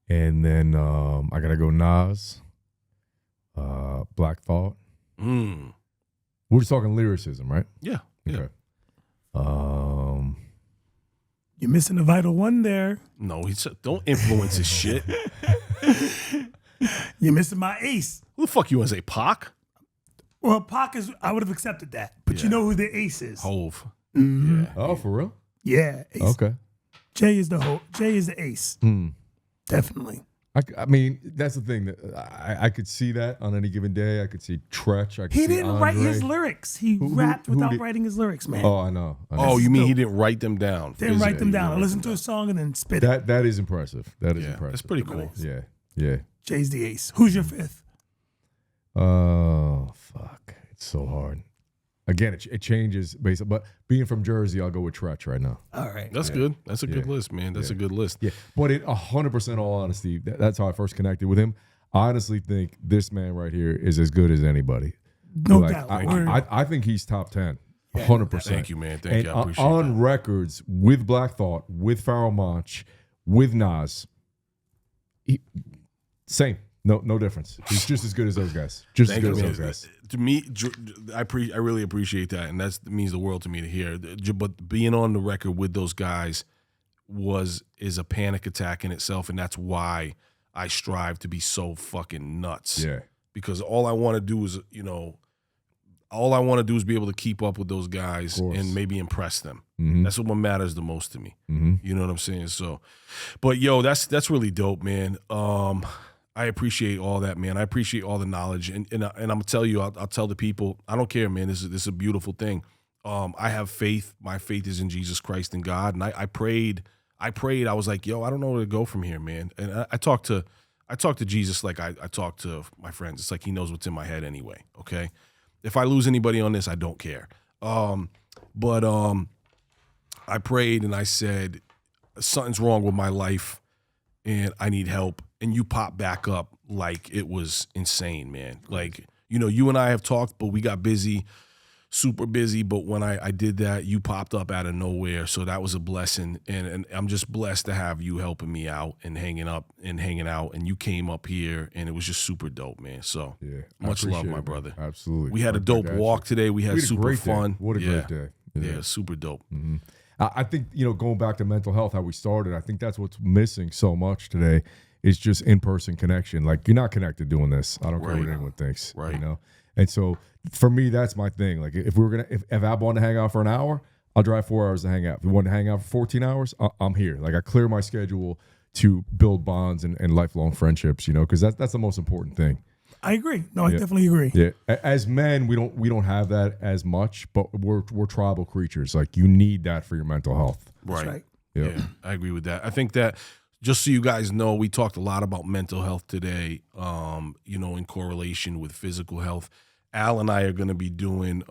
And then I got to go Nas, Black Thought. Mm. We're just talking lyricism, right? Yeah. Yeah. Okay. You're missing a vital one there. No, don't influence his shit. You're missing my ace. Who the fuck you want to say, Pac? Well, Pac is, I would have accepted that. But you know who the ace is. Hove. Mhm. Yeah. Oh, for real? Yeah. Ace. Okay. Jay is the ace. Definitely. I mean, that's the thing. That I could see that on any given day. I could see Tretch. I could He see didn't write Andre. his lyrics. He rapped without writing his lyrics, man. Oh, I know. Oh, you mean he didn't write them down? Didn't write them physically? down. I He listened to a song and then spit it. That is impressive. That is Yeah, impressive. that's pretty cool. Yeah. Yeah. Jay's the ace. Who's your fifth? Oh, fuck. It's so hard. Again, it changes based on, but being from Jersey, I'll go with Tretch right now. All right. That's good. That's a good list, man. That's a good list. Yeah. But in 100% all honesty, that's how I first connected with him. I honestly think this man right here is as good as anybody. No doubt. I think he's top 10. 100%. Thank you, man. Thank you. I And appreciate on that. records with Black Thought, with Pharoah Monch, with Nas, same. No difference. He's just as good as those guys. Just Thank as you, good as man. those guys. To me, I really appreciate that, and that means the world to me to hear. But being on the record with those guys is a panic attack in itself, and that's why I strive to be so fucking nuts. Yeah. Because all I want to do is, all I want to do is be able to keep up with those guys and maybe impress them. Mm-hmm. That's what matters the most to me. Mm-hmm. You know what I'm saying? So, but yo, that's really dope, man. I appreciate all that, man. I appreciate all the knowledge, and I'm gonna tell you, I'll tell the people, I don't care, man. This is a beautiful thing. I have faith. My faith is in Jesus Christ and God, and I prayed. I was like, yo, I don't know where to go from here, man. And I talk to Jesus like I talk to my friends. It's like he knows what's in my head anyway. Okay, if I lose anybody on this, I don't care. But I prayed and I said, something's wrong with my life, and I need help. And you pop back up like it was insane, man. Like, you and I have talked, but we got busy. super busy, but when I did that, you popped up out of nowhere. So that was a blessing. And I'm just blessed to have you helping me out and hanging out. And you came up here and it was just super dope, man. So much love, my brother. Absolutely. We had a dope walk today. We had super fun. What a great day. Yeah, super dope. Mm-hmm. I think, going back to mental health, how we started, I think that's what's missing so much today is just in-person connection. Like, you're not connected doing this. I don't care what anyone thinks. Right. And so for me, that's my thing. Like, if I want to hang out for an hour, I'll drive 4 hours to hang out. If we want to hang out for 14 hours, I'm here. Like, I clear my schedule to build bonds and lifelong friendships, because that's the most important thing. I agree. No, I definitely agree. Yeah. As men, we don't have that as much, but we're tribal creatures. Like, you need that for your mental health. Right. Yep. Yeah, I agree with that. I think that, just so you guys know, we talked a lot about mental health today, in correlation with physical health. Al and I are going to be doing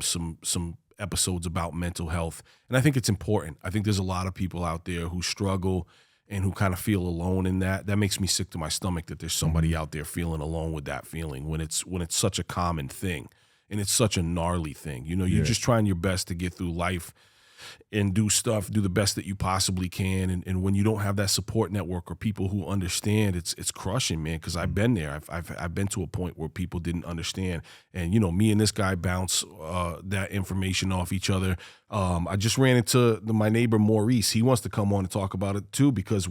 some episodes about mental health, and I think it's important. I think there's a lot of people out there who struggle and who kind of feel alone in that. That makes me sick to my stomach that there's somebody out there feeling alone with that feeling when it's such a common thing and it's such a gnarly thing. You're just trying your best to get through life and do the best that you possibly can. And when you don't have that support network or people who understand, it's crushing, man, because I've been there. I've been to a point where people didn't understand. And, me and this guy bounce that information off each other. I just ran into my neighbor, Maurice. He wants to come on and talk about it, too, because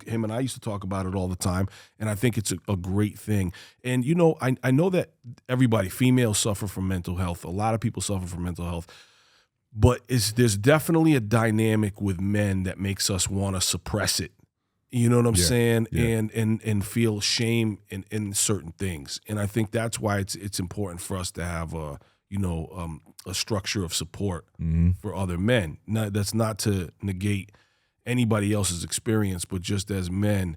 him and I used to talk about it all the time. And I think it's a great thing. And, I know that females suffer from mental health. A lot of people suffer from mental health. But there's definitely a dynamic with men that makes us want to suppress it. You know what I'm saying? Yeah. And feel shame in certain things. And I think that's why it's important for us to have a structure of support for other men. That's not to negate anybody else's experience, but just as men,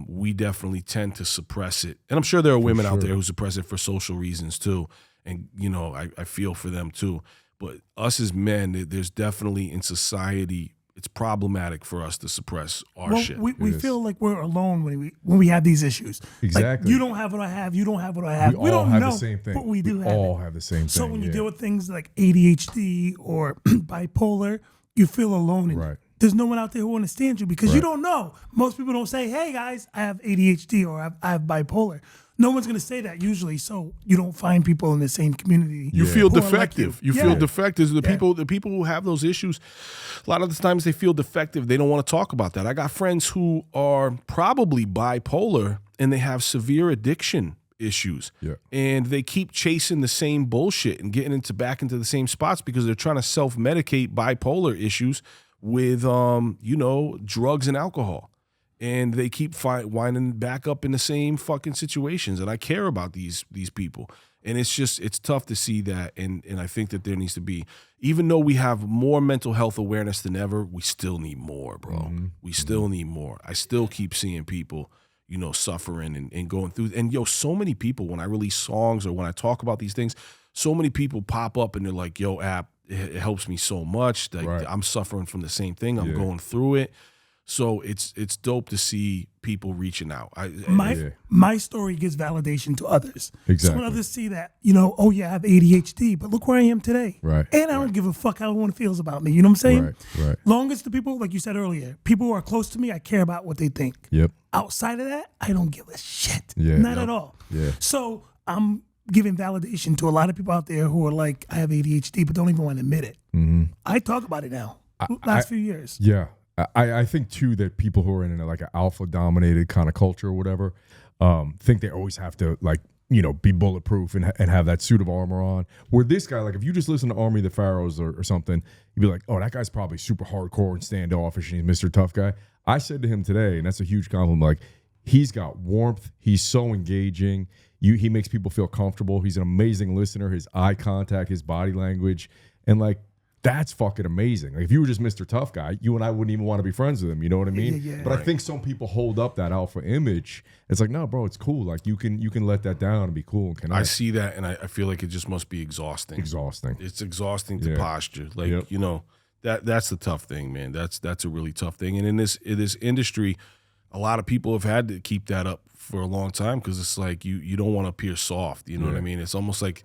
we definitely tend to suppress it. And I'm sure there are women out there who suppress it for social reasons too. And, I feel for them too. But us as men, there's definitely in society, it's problematic for us to suppress our shit. We feel like we're alone when we have these issues. Exactly. Like, you don't have what I have. You don't have what I have. We all don't have know, the same thing. but we do have all it. have the same thing. So when you deal with things like ADHD or bipolar, you feel alone. And there's no one out there who understands you because you don't know. Most people don't say, "Hey guys, I have ADHD or I have bipolar." No one's going to say that usually, so you don't find people in the same community. You feel defective. You feel defective. The people who have those issues, a lot of the times they feel defective. They don't want to talk about that. I got friends who are probably bipolar and they have severe addiction issues. Yeah. And they keep chasing the same bullshit and getting back into the same spots because they're trying to self-medicate bipolar issues with drugs and alcohol. And they keep winding back up in the same fucking situations. And I care about these people. And it's tough to see that. And I think that there needs to be, even though we have more mental health awareness than ever, we still need more, bro. Mm-hmm. We still need more. I still keep seeing people, suffering and going through. And so many people, when I release songs or when I talk about these things, so many people pop up and they're like, yo, App, it helps me so much. Like, I'm suffering from the same thing. I'm going through it. So it's dope to see people reaching out. My story gives validation to others. Exactly. So when others see that, I have ADHD, but look where I am today. Right. And I don't give a fuck how anyone feels about me. You know what I'm saying? Right. Long as the people, like you said earlier, people who are close to me, I care about what they think. Yep. Outside of that, I don't give a shit. Yeah. Not at all. Yeah. So I'm giving validation to a lot of people out there who are like, I have ADHD, but don't even want to admit it. Mm-hmm. I talk about it now. Last few years. Yeah. I think too that people who are in like an alpha dominated kind of culture or whatever think they always have to be bulletproof and have that suit of armor on. Where this guy, like if you just listen to Army of the Pharaohs or something, you'd be like, oh, that guy's probably super hardcore and standoffish and he's Mr. Tough Guy. I said to him today, and that's a huge compliment, like he's got warmth. He's so engaging. He makes people feel comfortable. He's an amazing listener. His eye contact, his body language, and like, that's fucking amazing. Like if you were just Mr. Tough Guy, you and I wouldn't even want to be friends with him. You know what I mean? Yeah, but I think some people hold up that alpha image. It's like, no, bro, it's cool. Like you can let that down and be cool and connect. I see that, and I feel like it just must be exhausting. It's exhausting to posture. Like that's the tough thing, man. That's a really tough thing. And in this industry, a lot of people have had to keep that up for a long time because it's like you don't want to appear soft. You know what I mean? It's almost like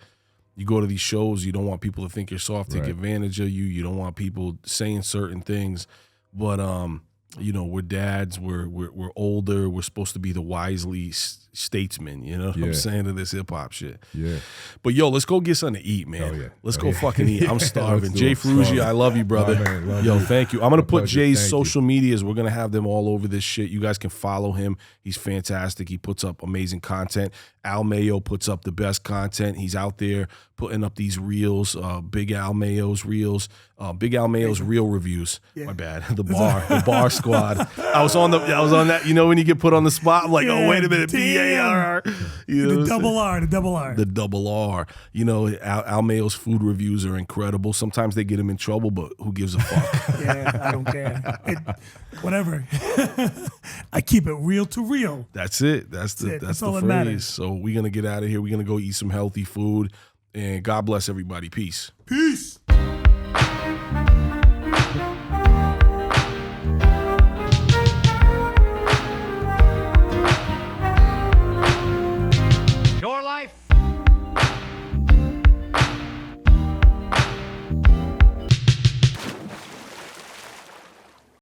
You go to these shows, you don't want people to think you're soft, take Right. advantage of you. You don't want people saying certain things. But you know, we're dads, we're older, we're supposed to be the wisely statesmen, you know what I'm saying, to this hip hop shit. Yeah. But yo, let's go get something to eat, man. Oh, yeah. Let's Oh, go yeah. fucking eat. I'm starving. Let's do Jay it. Farrugia, Starving. I love you, brother. Oh, man, love yo, you. thank you. I'm gonna My put pleasure. Jay's Thank social medias. We're gonna have them all over this shit. You guys can follow him. He's fantastic. He puts up amazing content. Al Mayo puts up the best content. He's out there putting up these reels, Big Al Mayo's reels, Big Al Mayo's reel reviews. Yeah. My bad. The bar squad. I was on that. You know when you get put on the spot, I'm like, Yeah, oh wait a minute, damn. BAR. You know The what I'm saying? double R. The double R. You know, Al Mayo's food reviews are incredible. Sometimes they get him in trouble, but who gives a fuck? Yeah, I don't care. Whatever. I keep it real to real. That's it. That's it. the That's all that phrase. matters. So we're gonna get out of here. We're gonna go eat some healthy food, and God bless everybody. Peace. Peace.